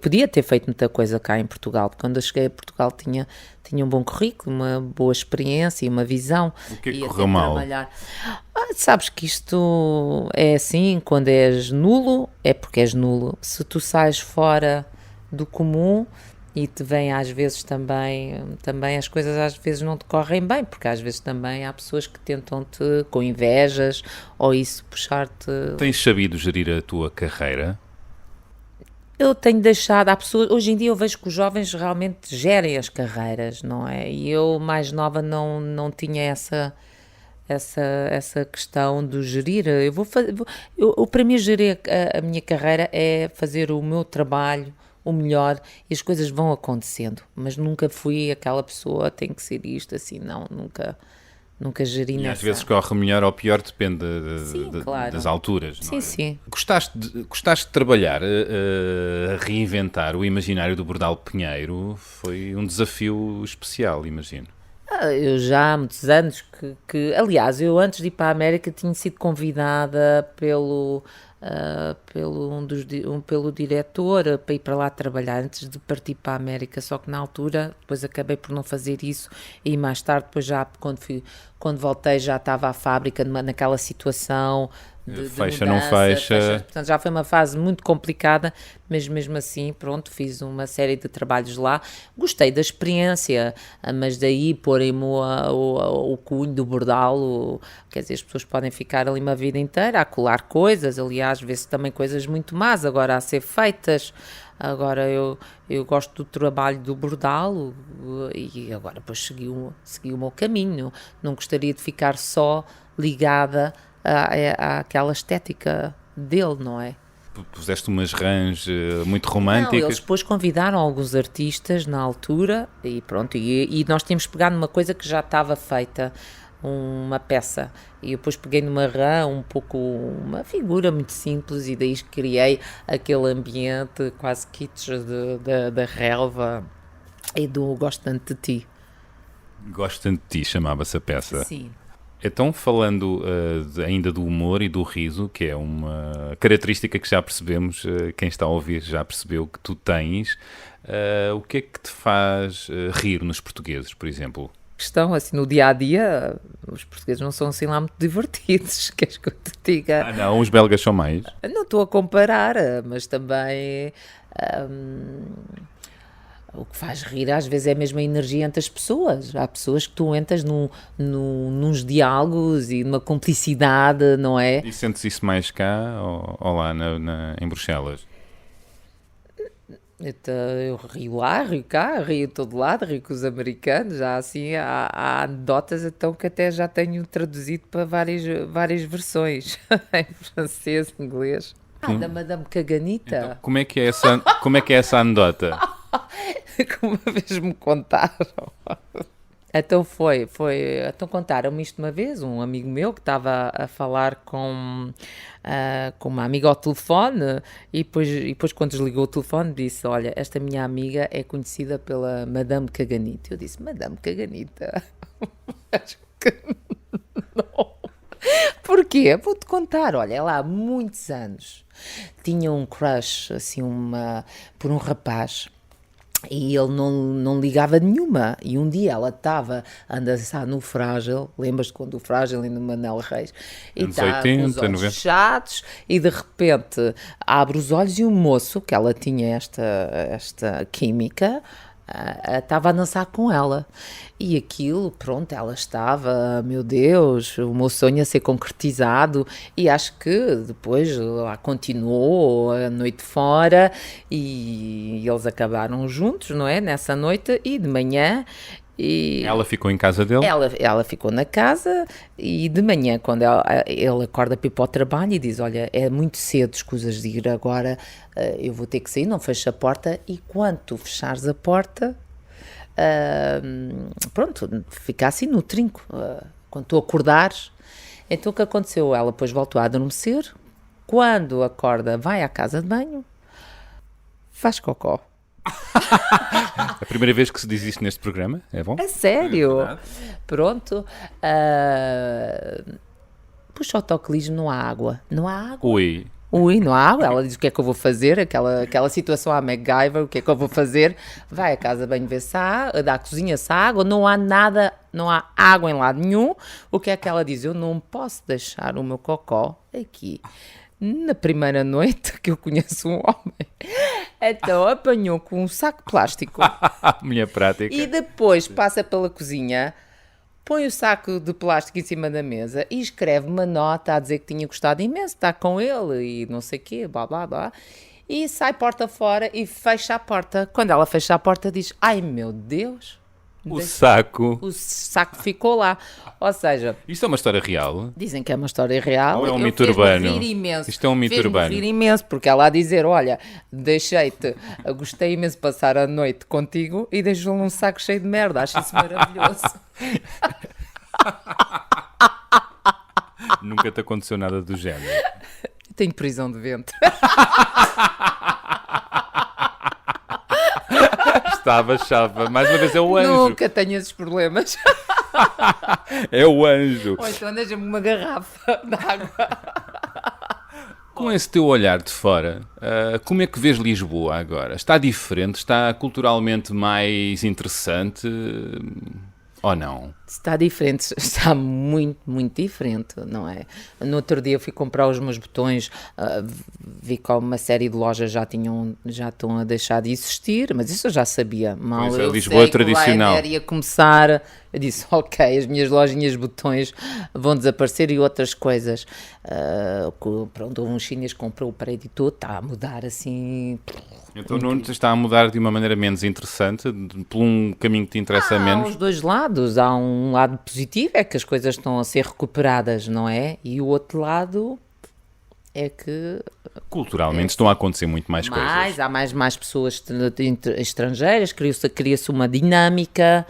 S2: podia ter feito muita coisa cá em Portugal. Quando eu cheguei a Portugal tinha um bom currículo, uma boa experiência e uma visão.
S1: O que é que correu mal?
S2: Sabes que isto é assim, quando és nulo, é porque és nulo. Se tu sais fora do comum e te vem às vezes também as coisas às vezes não te correm bem, porque às vezes também há pessoas que tentam-te com invejas ou isso puxar-te...
S1: Tens sabido gerir a tua carreira?
S2: Eu tenho deixado, há pessoas, hoje em dia eu vejo que os jovens realmente gerem as carreiras, não é? E eu mais nova não tinha essa questão de gerir. Para mim gerir a minha carreira é fazer o meu trabalho o melhor, e as coisas vão acontecendo, mas nunca fui aquela pessoa, tem que ser isto, assim, não, nunca geri nessa.
S1: E às vezes corre melhor ou pior, depende
S2: claro.
S1: das alturas.
S2: Sim,
S1: não é?
S2: sim.
S1: Gostaste de trabalhar, a reinventar o imaginário do Bordal Pinheiro? Foi um desafio especial, imagino.
S2: Eu já há muitos anos aliás, eu antes de ir para a América tinha sido convidada pelo diretor para ir para lá trabalhar antes de partir para a América, só que na altura depois acabei por não fazer isso, e mais tarde depois já quando voltei já estava a fábrica naquela situação de
S1: fecha,
S2: mudança,
S1: não fecha.
S2: Portanto, já foi uma fase muito complicada, mas mesmo assim, pronto, fiz uma série de trabalhos lá. Gostei da experiência, mas daí porem-me o cunho do bordal, quer dizer, as pessoas podem ficar ali uma vida inteira a colar coisas, aliás, vê-se também coisas muito más agora a ser feitas. Agora eu gosto do trabalho do bordal e agora depois segui o meu caminho. Não gostaria de ficar só ligada àquela estética dele, não é?
S1: Puseste umas rãs muito
S2: Não,
S1: românticas.
S2: eles depois convidaram alguns artistas na altura e pronto, e nós tínhamos pegado numa coisa que já estava feita, uma peça, e eu depois peguei numa rã, uma figura muito simples, e daí criei aquele ambiente quase kitsch da relva e do Gosto Tanto de Ti.
S1: Gosto Tanto de Ti, chamava-se a peça.
S2: Sim.
S1: Então, falando ainda do humor e do riso, que é uma característica que já percebemos, quem está a ouvir já percebeu que tu tens, o que é que te faz rir nos portugueses, por exemplo?
S2: Questão, assim, no dia-a-dia, os portugueses não são assim lá muito divertidos, queres que eu te diga?
S1: Ah, não, os belgas são mais.
S2: Não estou a comparar, mas também o que faz rir às vezes é mesmo a energia entre as pessoas. Há pessoas que tu entras nos diálogos e numa cumplicidade, não é?
S1: E sentes isso mais cá ou lá em Bruxelas?
S2: Então, eu rio lá, rio cá, rio de todo lado, rio com os americanos, já assim, há anedotas então que até já tenho traduzido para várias versões, em francês, inglês. Da Madame Caganita.
S1: Então, como é que é essa anedota?
S2: Que uma vez me contaram. Então então contaram-me isto uma vez, um amigo meu que estava a falar com uma amiga ao telefone e depois quando desligou o telefone disse, olha, esta minha amiga é conhecida pela Madame Caganita. Eu disse, Madame Caganita? Acho que não. Porquê? Vou-te contar, olha, ela há muitos anos tinha um crush, assim, por um rapaz. E ele não ligava nenhuma. E um dia ela estava a dançar no Frágil, lembras-te quando o Frágil e no Manel Reis? E está com os olhos fechados e de repente abre os olhos e o moço, que ela tinha esta química, estava a dançar com ela. E aquilo, pronto, ela estava, meu Deus, o meu sonho a ser concretizado, e acho que depois lá continuou a noite fora e eles acabaram juntos, não é? Nessa noite e de manhã. E
S1: ela ficou em casa dele?
S2: Ela ficou na casa e de manhã, quando ele acorda para ir para o trabalho e diz, olha, é muito cedo, escusas de ir agora, eu vou ter que sair, não fecha a porta, e quando tu fechares a porta, pronto, fica assim no trinco, quando tu acordares. Então o que aconteceu? Ela depois voltou a adormecer, quando acorda vai à casa de banho, faz cocó.
S1: A primeira vez que se diz isto neste programa, é bom?
S2: É sério? É pronto. Puxa o autocolismo, não há água. Não há água.
S1: Ui,
S2: não há água. Ela diz o que é que eu vou fazer, aquela situação à MacGyver, o que é que eu vou fazer? Vai à casa bem ver se há, da cozinha se há água, não há nada, não há água em lado nenhum. O que é que ela diz? Eu não posso deixar o meu cocó aqui. Na primeira noite que eu conheço um homem, então apanhou com um saco de plástico.
S1: Mulher prática.
S2: E depois passa pela cozinha, põe o saco de plástico em cima da mesa e escreve uma nota a dizer que tinha gostado imenso, está com ele e não sei o quê, blá blá blá. E sai porta fora e fecha a porta. Quando ela fecha a porta diz, ai meu Deus.
S1: O saco
S2: ficou lá. Ou seja...
S1: Isto é uma história real?
S2: Dizem que é uma história real.
S1: Ou é um mito urbano?
S2: Isto é um mito urbano. Fez-me rir imenso, porque ela a dizer, olha, deixei-te, gostei imenso de passar a noite contigo e deixou-lhe um saco cheio de merda. Acho isso maravilhoso.
S1: Nunca te aconteceu nada do género?
S2: Tenho prisão de ventre.
S1: Estava. Mais uma vez é o anjo.
S2: Nunca tenho esses problemas.
S1: É o anjo.
S2: Ou então deixa-me uma garrafa de água.
S1: Com esse teu olhar de fora, como é que vês Lisboa agora? Está diferente? Está culturalmente mais interessante? ou não?
S2: Está diferente, está muito, muito diferente, não é? No outro dia fui comprar os meus botões, vi que uma série de lojas já estão a deixar de existir, mas isso eu já sabia. Mal
S1: Pois é,
S2: eu
S1: Lisboa
S2: sei
S1: tradicional.
S2: que o Ryanair ia começar, eu disse, ok, as minhas lojinhas de botões vão desaparecer e outras coisas. Pronto, um chinês comprou o prédio todo, está a mudar assim...
S1: Então não está a mudar de uma maneira menos interessante, por um caminho que te interessa
S2: Há
S1: menos?
S2: os dois lados. Há um lado positivo, é que as coisas estão a ser recuperadas, não é? E o outro lado é que...
S1: Culturalmente estão a acontecer muito mais coisas.
S2: Há mais pessoas estrangeiras, cria-se uma dinâmica.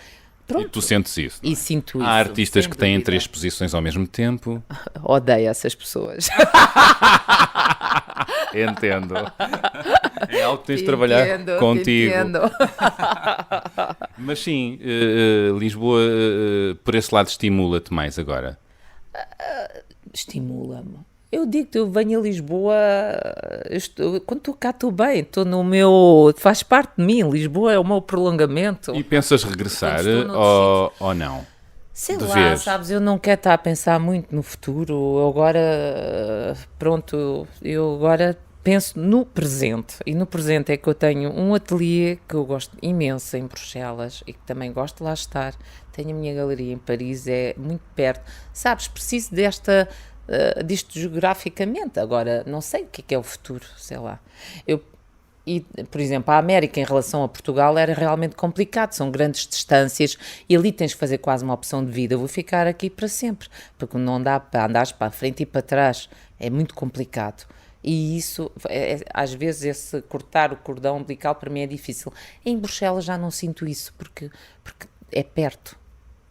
S2: Pronto.
S1: E tu sentes isso?
S2: E sinto isso.
S1: Há artistas que têm
S2: dúvida.
S1: 3 posições ao mesmo tempo.
S2: Odeio essas pessoas.
S1: Entendo. É algo que tens de trabalhar contigo.
S2: Entendo.
S1: Mas sim, Lisboa, por esse lado, estimula-te mais agora?
S2: Estimula-me. Eu digo-te, eu venho a Lisboa, quando estou cá estou bem, estou no meu... Faz parte de mim, Lisboa é o meu prolongamento.
S1: E pensas regressar ou não?
S2: Sei lá, sabes, eu não quero estar a pensar muito no futuro. Eu agora, pronto, eu agora penso no presente. E no presente é que eu tenho um ateliê que eu gosto imenso em Bruxelas e que também gosto de lá estar. Tenho a minha galeria em Paris, é muito perto. Sabes, preciso disto geograficamente. Agora, não sei o que é o futuro, sei lá. E, por exemplo, a América em relação a Portugal era realmente complicado, são grandes distâncias e ali tens que fazer quase uma opção de vida. Eu vou ficar aqui para sempre, porque não dá para andares para a frente e para trás, é muito complicado. E isso, às vezes, esse cortar o cordão umbilical para mim é difícil. Em Bruxelas já não sinto isso, porque é perto.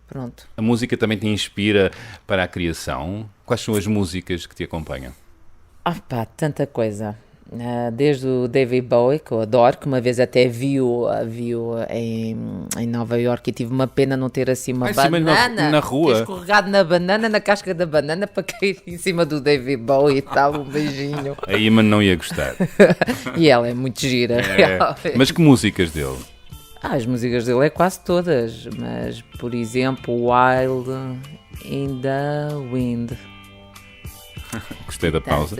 S2: Pronto.
S1: A música também te inspira para a criação? Quais são as músicas que te acompanham?
S2: Tanta coisa. Desde o David Bowie, que eu adoro, que uma vez até viu em Nova Iorque e tive uma pena não ter assim uma banana
S1: na rua.
S2: Ter escorregado na banana, na casca da banana para cair em cima do David Bowie e tal, um beijinho.
S1: A Iman não ia gostar.
S2: E ela é muito gira, realmente.
S1: Mas que músicas dele?
S2: As músicas dele é quase todas, mas por exemplo Wild in the Wind.
S1: Gostei da pausa.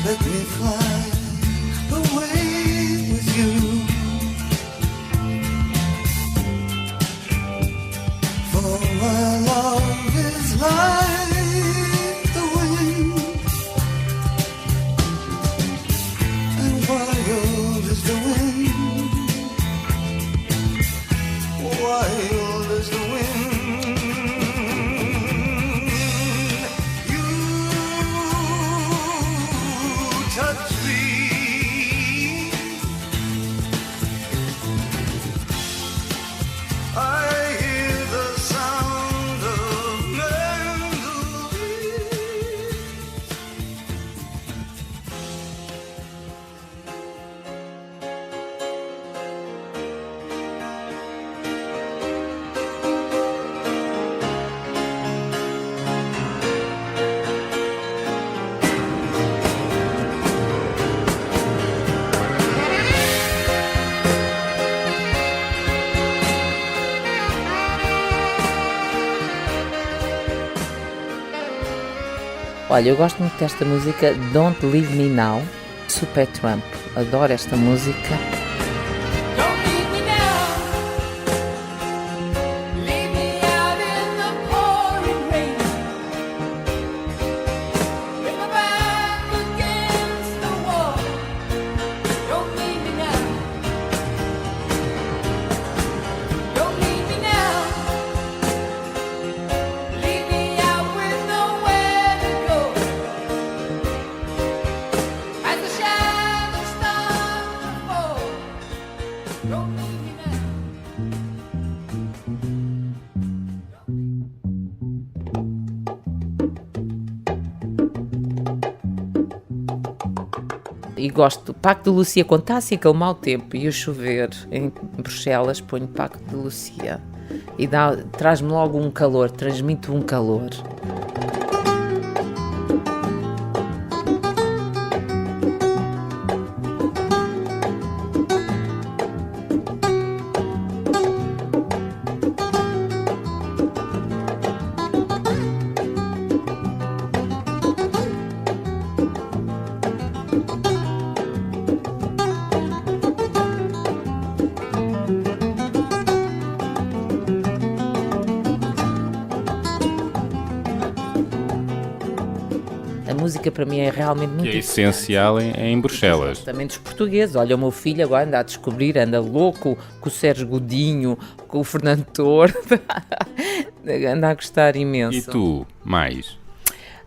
S13: Let me fly away with you, for my love is like the wind, and wild is the wind, wild is the wind.
S2: Olha, eu gosto muito desta música Don't Leave Me Now, Supertramp. Adoro esta música. E gosto do Paco de Lucia, quando está assim aquele mau tempo e a chover em Bruxelas, ponho Paco de Lucia e traz-me logo um calor, transmite um calor. A música para mim é realmente muito
S1: Que é essencial em Bruxelas.
S2: Também dos portugueses. Olha, o meu filho agora anda a descobrir, anda louco com o Sérgio Godinho, com o Fernando Tordo. Anda a gostar imenso.
S1: E tu, mais?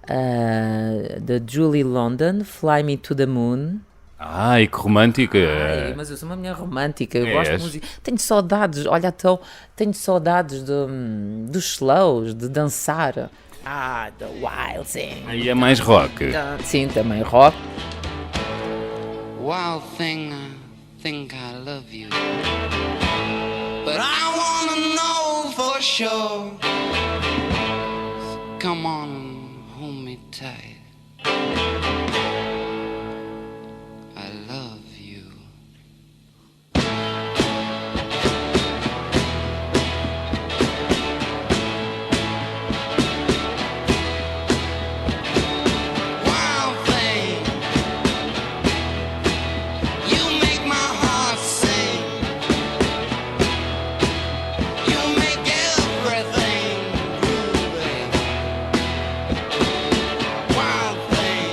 S2: Da Julie London, Fly Me to the Moon.
S1: Ai, que romântica!
S2: Ai, mas eu sou uma mulher romântica, eu gosto de música. Tenho saudades, olha, então, tenho saudades dos slows, de dançar. The Wild Thing.
S1: Aí é mais rock.
S2: Sim, também rock.
S14: Wild thing, I think I love you. But I wanna know for sure. So come on and hold me tight. I love you. Wild thing, you make my heart sing. You make everything groovy. Wild thing.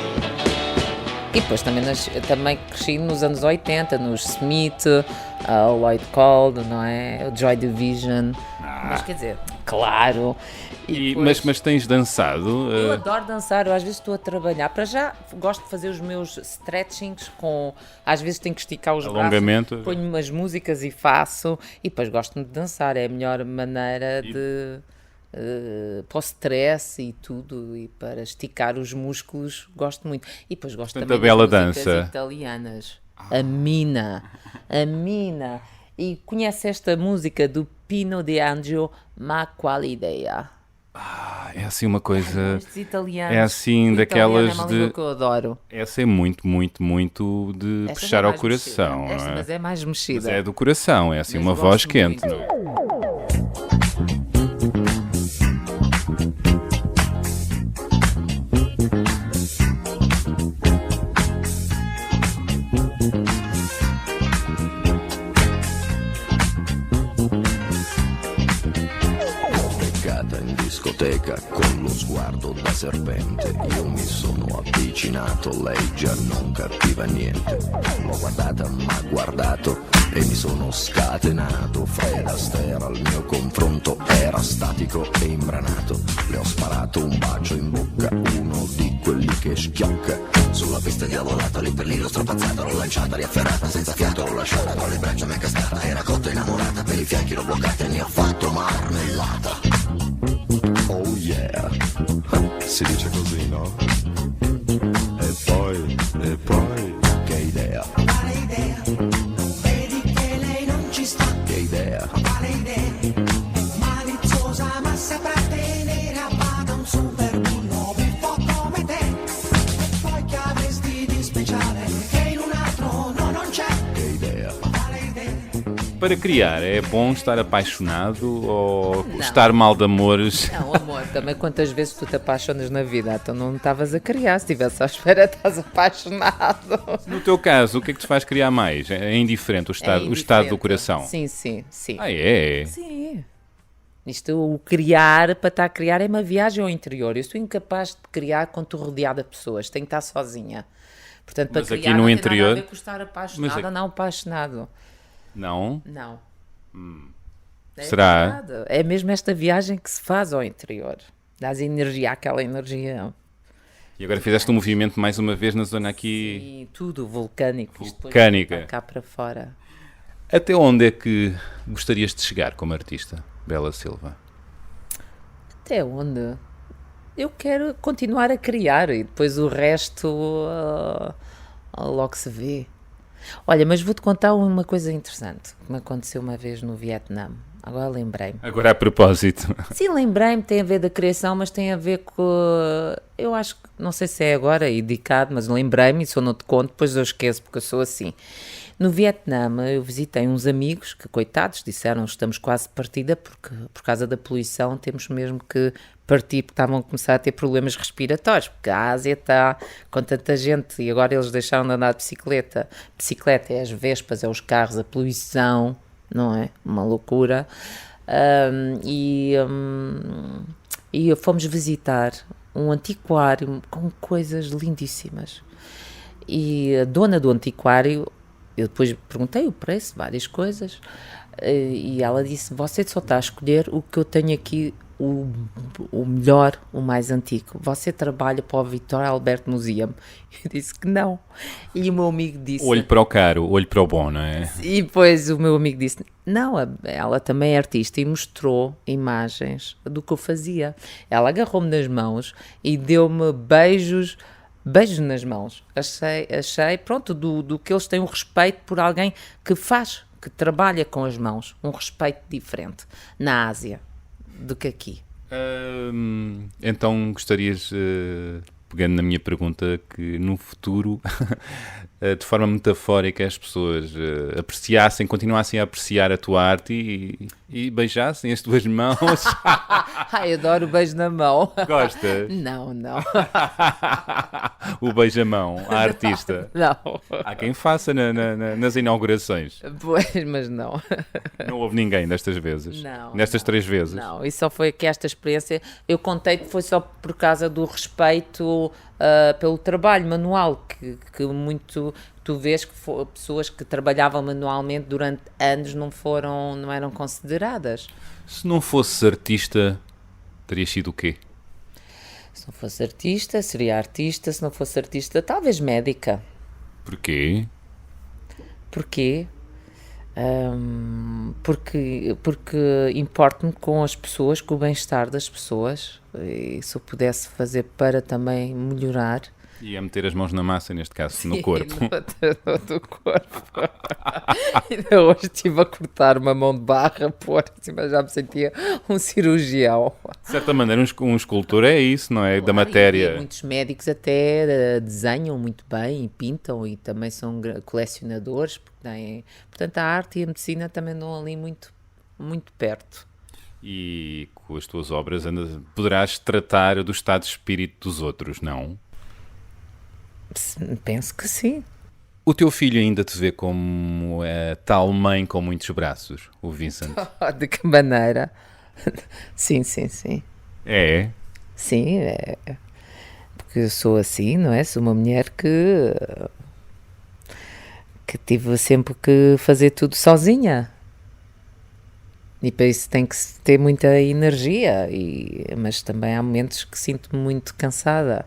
S2: E depois também cresci nos anos 80, nos Smith, o Lloyd Cole, não é? O Joy Division. Mas quer dizer, claro.
S1: Mas tens dançado?
S2: Eu adoro dançar, eu às vezes estou a trabalhar. Para já gosto de fazer os meus stretchings às vezes tenho que esticar os
S1: alongamento.
S2: Braços, ponho umas músicas e faço. E depois gosto de dançar, é a melhor maneira para o stress e tudo, e para esticar os músculos, gosto muito. E depois gosto também
S1: da bela
S2: das músicas
S1: dança
S2: italianas. A Mina. E conhece esta música do Pino de Angio, Ma quale idea?
S1: É assim uma coisa.
S2: Estes italianos.
S1: É assim daquelas
S2: é uma língua que eu adoro.
S1: Essa é muito, muito, muito de
S2: Esta
S1: puxar
S2: é
S1: ao
S2: mais
S1: coração.
S2: mexida.
S1: Não é?
S2: Mas é mais mexida.
S1: Mas é do coração, é assim
S2: Mas
S1: uma
S2: gosto
S1: voz quente.
S2: muito.
S1: Não é?
S15: In discoteca con lo sguardo da serpente, io mi sono avvicinato, lei già non capiva niente. L'ho guardata, m'ha guardato e mi sono scatenato. Fred Astaire al mio confronto era statico e imbranato. Le ho sparato un bacio in bocca, uno di quelli che schiocca. Sulla pista diavolata, lì per lì l'ho strapazzata, l'ho lanciata, riafferrata, senza fiato l'ho lasciata, con le braccia m'è cascata, era cotta innamorata, per i fianchi l'ho bloccata e ne ho fatto marmellata. Oh yeah, si dice così, no? E poi, che idea? Quale idea? Vedi che lei non ci sta. Che idea? Quale idea? Maliziosa ma saprà tenere a bada un super bullo buffo come te. E poi che avresti di speciale che in un altro non c'è. Che idea? Quale idea?
S1: Para criar, é bom estar apaixonado ou estar mal de amores?
S2: Não, amor, também quantas vezes tu te apaixonas na vida, então não estavas a criar, se estivesse à espera estás apaixonado.
S1: No teu caso, o que é que te faz criar mais? É indiferente o estado do coração?
S2: Sim.
S1: Ah, é?
S2: Sim. Isto, o criar, para estar a criar, é uma viagem ao interior. Eu estou incapaz de criar quando estou rodeada de pessoas, tenho que estar sozinha. Portanto, para
S1: mas
S2: criar
S1: aqui no
S2: não
S1: interior...
S2: tem nada a ver com estar apaixonada ou não apaixonado.
S1: Não?
S2: Não.
S1: Será?
S2: Verdade. É mesmo esta viagem que se faz ao interior. Dás energia àquela energia.
S1: E agora fizeste um movimento mais uma vez na zona aqui...
S2: Sim, tudo vulcânico.
S1: Vulcânica.
S2: Isto cá para fora.
S1: Até onde é que gostarias de chegar como artista, Bela Silva?
S2: Até onde? Eu quero continuar a criar e depois o resto logo se vê. Olha, mas vou-te contar uma coisa interessante que me aconteceu uma vez no Vietnã. Agora lembrei-me.
S1: Agora a propósito.
S2: Sim, lembrei-me, tem a ver da criação, mas tem a ver com... Eu acho que, não sei se é agora indicado, mas lembrei-me e se eu não te conto, depois eu esqueço porque eu sou assim. No Vietnã eu visitei uns amigos que, coitados, disseram estamos quase de partida porque por causa da poluição temos mesmo que partir porque estavam a começar a ter problemas respiratórios, porque a Ásia está com tanta gente e agora eles deixaram de andar de bicicleta. Bicicleta é as vespas, é os carros, a poluição, não é? Uma loucura. E fomos visitar um antiquário com coisas lindíssimas. E a dona do antiquário, eu depois perguntei o preço, várias coisas, e ela disse, você só está a escolher o que eu tenho aqui, o melhor, o mais antigo. Você trabalha para o Victoria Albert Museum? Eu disse que não. E o meu amigo disse...
S1: Olho para o caro, olho para o bom, não é?
S2: E depois o meu amigo disse, não, ela também é artista e mostrou imagens do que eu fazia. Ela agarrou-me nas mãos e deu-me beijos nas mãos. Achei pronto, do que eles têm um respeito por alguém que faz, que trabalha com as mãos, um respeito diferente na Ásia do que aqui.
S1: Então gostarias, pegando na minha pergunta, que no futuro, de forma metafórica, as pessoas apreciassem, continuassem a apreciar a tua arte e beijassem as tuas mãos?
S2: Ai, adoro o beijo na mão.
S1: Gostas?
S2: Não.
S1: O beijamão, a artista?
S2: Não.
S1: Há quem faça nas inaugurações.
S2: Pois, mas não.
S1: Não houve ninguém destas vezes?
S2: Não.
S1: Nestas 3 vezes?
S2: Não, e só foi que esta experiência, eu contei que foi só por causa do respeito pelo trabalho manual, que muito, tu vês que pessoas que trabalhavam manualmente durante anos não eram consideradas.
S1: Se não fosses artista, terias sido o quê?
S2: Se não fosse artista, seria artista. Se não fosse artista, talvez médica.
S1: Porquê?
S2: Porquê? Porque importo-me com as pessoas, com o bem-estar das pessoas, e se eu pudesse fazer para também melhorar.
S1: E a meter as mãos na massa, neste caso,
S2: Sim,
S1: no corpo.
S2: No corpo. Ainda hoje estive a cortar uma mão de barra, mas já me sentia um cirurgião.
S1: De certa maneira, um escultor é isso, não é? Da matéria.
S2: E muitos médicos até desenham muito bem e pintam e também são colecionadores, porque portanto a arte e a medicina também andam ali muito, muito perto.
S1: E com as tuas obras poderás tratar do estado de espírito dos outros, não?
S2: Penso que sim.
S1: O teu filho ainda te vê como a tal mãe com muitos braços, o Vincent?
S2: De que maneira? Sim.
S1: É?
S2: Sim, é. Porque eu sou assim, não é? Sou uma mulher que tive sempre que fazer tudo sozinha. E para isso tem que ter muita energia, mas também há momentos que sinto-me muito cansada.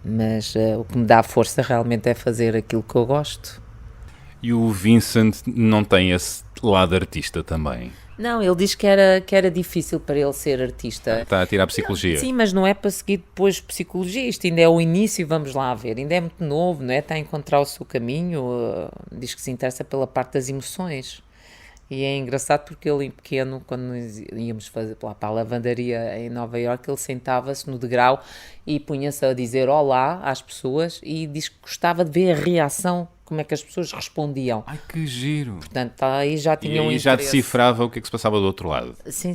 S2: Mas o que me dá força realmente é fazer aquilo que eu gosto.
S1: E o Vincent não tem esse lado artista também?
S2: Não, ele diz que era difícil para ele ser artista.
S1: Está a tirar psicologia?
S2: Não, sim, mas não é para seguir depois psicologia. Isto ainda é o início, vamos lá ver. Ainda é muito novo, não é? Está a encontrar o seu caminho. Diz que se interessa pela parte das emoções. E é engraçado porque ele, em pequeno, quando íamos fazer lá para a lavandaria em Nova Iorque, ele sentava-se no degrau e punha-se a dizer olá às pessoas e diz que gostava de ver a reação, como é que as pessoas respondiam.
S1: Ai, que giro!
S2: Portanto, aí já tinha um
S1: interesse. E já decifrava o que é que se passava do outro lado.
S2: Sim.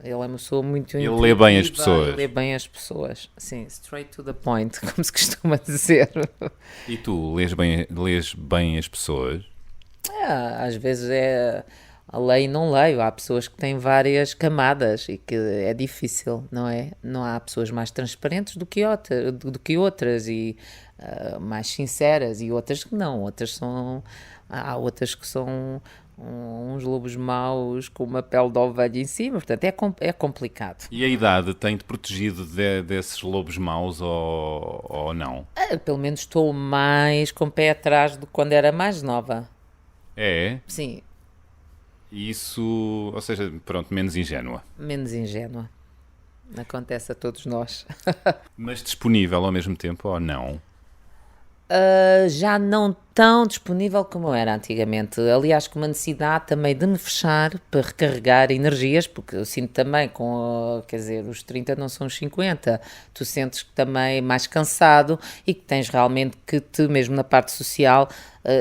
S2: Ele é uma pessoa muito
S1: Ele lê bem as pessoas.
S2: Ele lê bem as pessoas. Sim, straight to the point, como se costuma dizer.
S1: E tu, lês bem as pessoas?
S2: Às vezes a lei não leio, há pessoas que têm várias camadas e que é difícil, não é? Não há pessoas mais transparentes do que outras e mais sinceras e outras que não, há outras que são uns lobos maus com uma pele de ovelha em cima, portanto é complicado.
S1: E a idade tem-te protegido desses lobos maus ou não?
S2: Pelo menos estou mais com o pé atrás do que quando era mais nova.
S1: É?
S2: Sim.
S1: Isso, ou seja, pronto, menos ingênua.
S2: Menos ingênua. Acontece a todos nós.
S1: Mas disponível ao mesmo tempo ou não?
S2: Já não tão disponível como eu era antigamente. Aliás, com uma necessidade também de me fechar para recarregar energias, porque eu sinto também quer dizer, os 30 não são os 50, tu sentes que também mais cansado e que tens realmente que mesmo na parte social,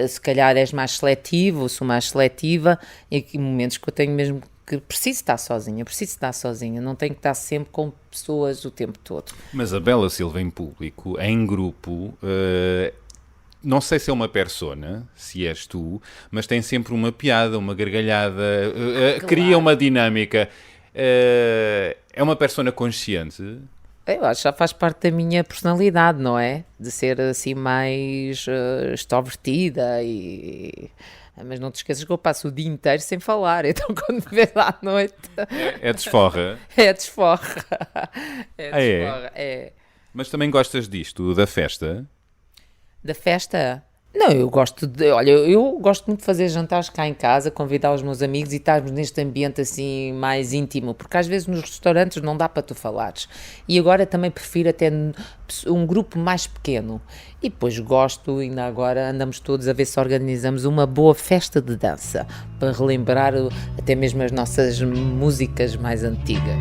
S2: se calhar és mais seletivo, sou mais seletiva, e que momentos que eu tenho mesmo que preciso estar sozinha, não tenho que estar sempre com pessoas o tempo todo.
S1: Mas a Bela Silva em público, em grupo, não sei se é uma persona, se és tu, mas tem sempre uma piada, uma gargalhada,
S2: Claro.
S1: cria uma dinâmica. É uma persona consciente?
S2: Eu acho que já faz parte da minha personalidade, não é? De ser assim mais extrovertida Mas não te esqueças que eu passo o dia inteiro sem falar, então quando me vês à noite...
S1: É desforra?
S2: É desforra.
S1: Mas também gostas disto, da festa?
S2: Da festa? Não, eu gosto muito de fazer jantares cá em casa, convidar os meus amigos e estarmos neste ambiente assim mais íntimo, porque às vezes nos restaurantes não dá para tu falares. E agora também prefiro até um grupo mais pequeno. E depois gosto, ainda agora andamos todos a ver se organizamos uma boa festa de dança, para relembrar até mesmo as nossas músicas mais antigas.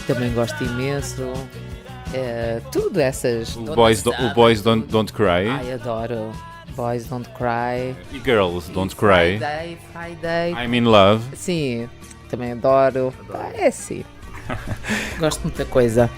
S2: Também gosto imenso. Tudo essas.
S1: O Boys Don't Cry.
S2: Ai, adoro. Boys Don't Cry.
S1: E Girls Don't Cry.
S2: Friday.
S1: I'm in Love.
S2: Sim, também adoro. É sim. Gosto de muita coisa.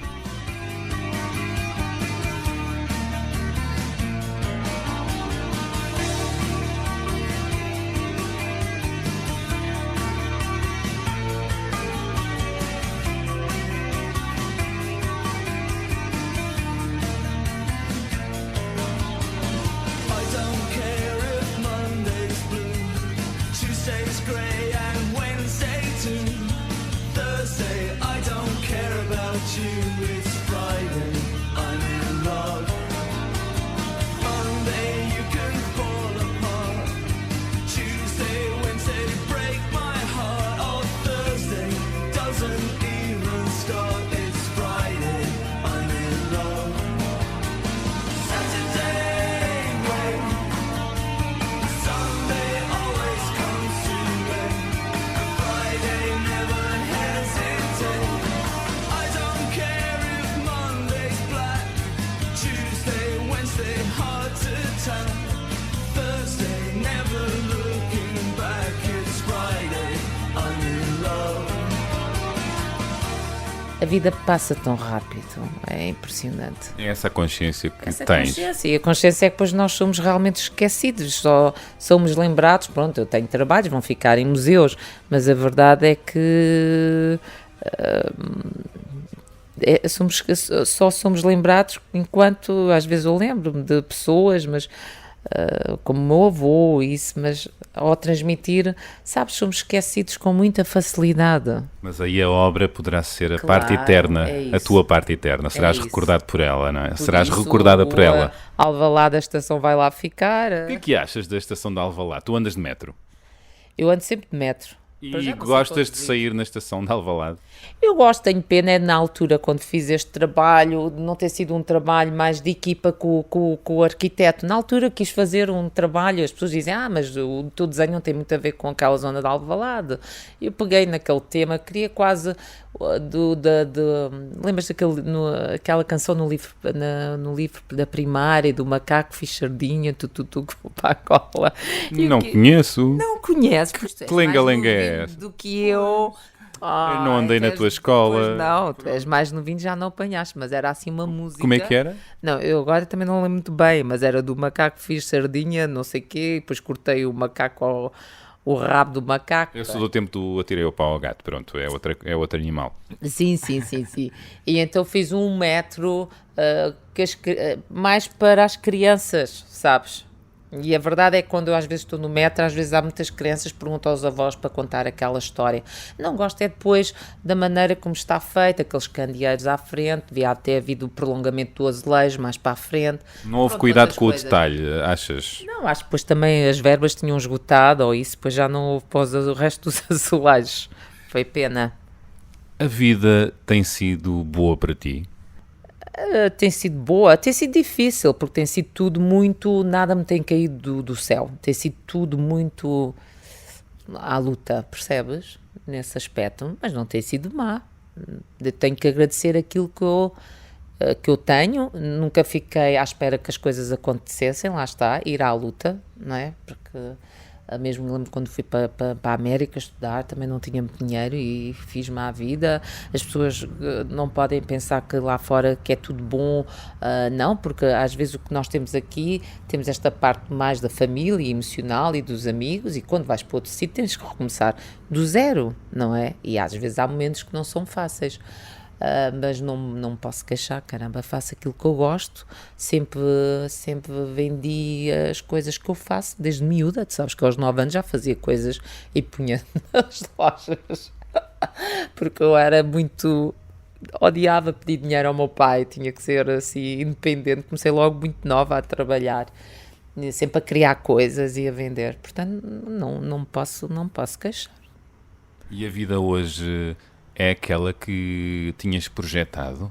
S2: A vida passa tão rápido, é impressionante.
S1: É essa consciência que tens.
S2: Consciência. E a consciência é que depois nós somos realmente esquecidos, só somos lembrados, pronto, eu tenho trabalhos, vão ficar em museus, mas a verdade é que só somos lembrados enquanto, às vezes eu lembro-me de pessoas, mas como o meu avô, isso, mas ao transmitir, sabes, somos esquecidos com muita facilidade.
S1: Mas aí a obra poderá ser a parte eterna, a tua parte eterna, serás recordado por ela, não é? Serás recordada por ela.
S2: Alvalade, a estação vai lá ficar.
S1: O que achas da estação de Alvalade? Tu andas de metro?
S2: Eu ando sempre de metro.
S1: E gostas de sair na estação de Alvalade?
S2: Eu gosto, tenho pena na altura quando fiz este trabalho, de não ter sido um trabalho mais de equipa com o arquiteto. Na altura quis fazer um trabalho, as pessoas dizem, mas o teu desenho não tem muito a ver com aquela zona de Alvalade. Eu peguei naquele tema, queria quase lembras aquela canção no livro da primária, do macaco fiz sardinha, tu para a cola?
S1: Não conheço.
S2: Não conheces, porque tu és mais
S1: lenga-lenga é
S2: novinho
S1: essa?
S2: do que eu.
S1: Eu não andei na tua escola.
S2: Pois não, tu és mais novinho, já não apanhaste, mas era assim uma música.
S1: Como é que era?
S2: Não, eu agora também não lembro muito bem, mas era do macaco fiz sardinha, não sei o quê, e depois cortei o macaco, o rabo do macaco.
S1: Eu sou do tempo do atirei o pau ao gato, pronto, é outro animal.
S2: Sim. E então fiz 1 metro mais para as crianças, sabes? E a verdade é que quando eu às vezes estou no metro, às vezes há muitas crianças que perguntam aos avós para contar aquela história. Não gosto é depois da maneira como está feita, aqueles candeeiros à frente, devia ter havido o prolongamento do azulejo mais para a frente.
S1: Não houve
S2: Pronto,
S1: cuidado
S2: outras
S1: com o
S2: coisas.
S1: detalhe, achas?
S2: Não, acho que depois também as verbas tinham esgotado, ou isso, depois já não houve pós o resto dos azulejos. Foi pena.
S1: A vida tem sido boa para ti?
S2: Tem sido boa, tem sido difícil, porque tem sido tudo muito, nada me tem caído do céu, tem sido tudo muito à luta, percebes? Nesse aspecto, mas não tem sido má. Eu tenho que agradecer aquilo que eu tenho, nunca fiquei à espera que as coisas acontecessem, lá está, ir à luta, não é? Porque mesmo me lembro quando fui para a América estudar, também não tinha muito dinheiro e fiz-me à vida. As pessoas não podem pensar que lá fora que é tudo bom, não, porque às vezes o que nós temos aqui, temos esta parte mais da família emocional e dos amigos, e quando vais para outro sítio tens que recomeçar do zero, não é? E às vezes há momentos que não são fáceis. Mas não me posso queixar, caramba, faço aquilo que eu gosto, sempre vendi as coisas que eu faço, desde miúda, tu sabes que aos 9 anos já fazia coisas e punha nas lojas, porque eu era muito, odiava pedir dinheiro ao meu pai, tinha que ser assim, independente, comecei logo muito nova a trabalhar, sempre a criar coisas e a vender, portanto não me posso queixar.
S1: E a vida hoje é aquela que tinhas projetado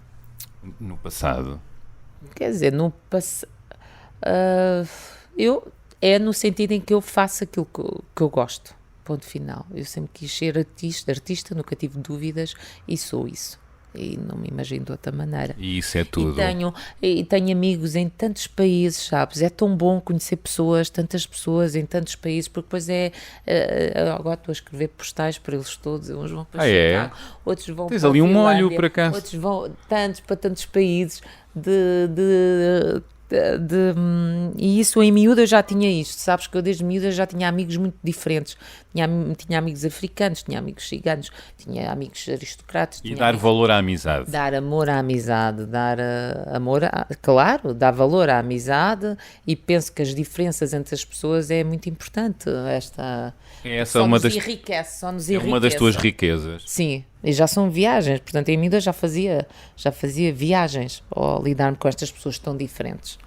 S1: no passado?
S2: Quer dizer, no passado... é no sentido em que eu faço aquilo que eu gosto. Ponto final. Eu sempre quis ser artista, nunca tive dúvidas e sou isso. E não me imagino de outra maneira.
S1: E isso é tudo.
S2: E tenho amigos em tantos países, sabes? É tão bom conhecer tantas pessoas em tantos países, porque depois agora estou a escrever postais para eles todos, uns vão para Chicago, outros vão
S1: Tens
S2: para
S1: ali um
S2: Finlândia,
S1: molho, por acaso.
S2: outros vão para tantos países e isso em miúda eu já tinha isto, sabes que eu desde miúda já tinha amigos muito diferentes, tinha amigos africanos, tinha amigos ciganos, tinha amigos aristocratas.
S1: E dar valor à amizade.
S2: Dar amor à amizade, dar claro, dar valor à amizade, e penso que as diferenças entre as pessoas é muito importante.
S1: Essa é uma das tuas riquezas.
S2: Sim, e já são viagens, portanto em miúda já fazia viagens ao lidar-me com estas pessoas tão diferentes.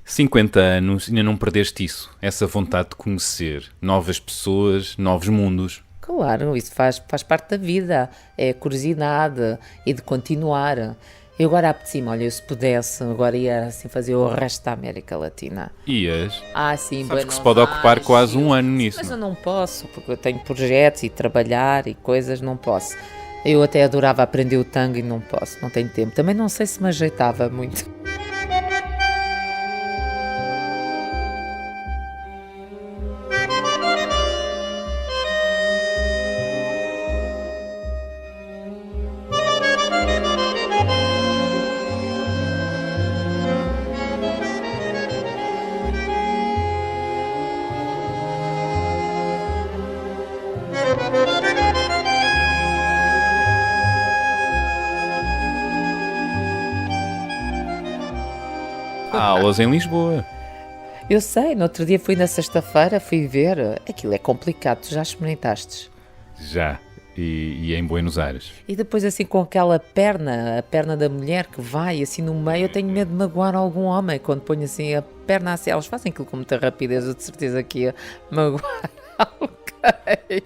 S1: 50 anos, ainda não perdeste isso, essa vontade de conhecer novas pessoas, novos mundos.
S2: Claro, isso faz parte da vida, é a curiosidade e de continuar. Eu agora apetecia-me, olha, eu se pudesse, agora ia assim fazer o resto da América Latina.
S1: Ias?
S2: Sim.
S1: Sabes que se pode ocupar quase um ano nisso.
S2: Mas eu não posso, porque eu tenho projetos e trabalhar e coisas, não posso. Eu até adorava aprender o tango e não posso, não tenho tempo. Também não sei se me ajeitava muito.
S1: Aulas em Lisboa.
S2: Eu sei, no outro dia na sexta-feira, fui ver, aquilo é complicado, tu já experimentaste?
S1: Já, e em Buenos Aires.
S2: E depois assim com aquela perna, a perna da mulher que vai assim no meio, eu tenho medo de magoar algum homem, quando ponho assim a perna assim, elas fazem aquilo com muita rapidez, eu de certeza que ia magoar alguém,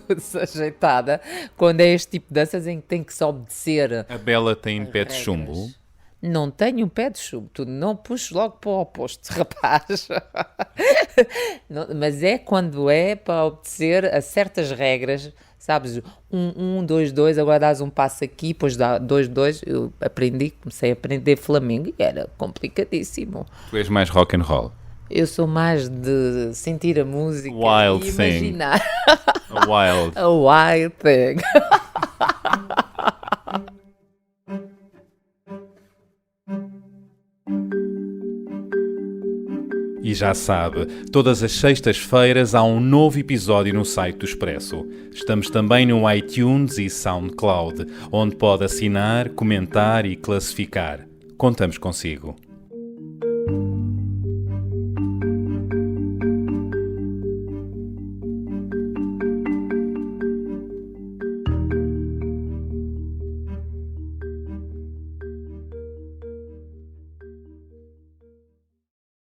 S2: desajeitada, quando é este tipo de danças em que tem que se obedecer.
S1: A Bela tem pé de chumbo?
S2: Não tenho um pé de chumbo, tu não puxes logo para o oposto, rapaz. Não, mas é quando é para obedecer a certas regras, sabes, 1, 2, 2, agora dás um passo aqui, depois dá 2, 2, eu comecei a aprender flamengo e era complicadíssimo.
S1: Tu és mais rock and roll.
S2: Eu sou mais de sentir a música
S1: Wild
S2: e
S1: thing.
S2: imaginar.
S1: A wild.
S2: A wild thing.
S1: E já sabe, todas as sextas-feiras há um novo episódio no site do Expresso. Estamos também no iTunes e SoundCloud, onde pode assinar, comentar e classificar. Contamos consigo.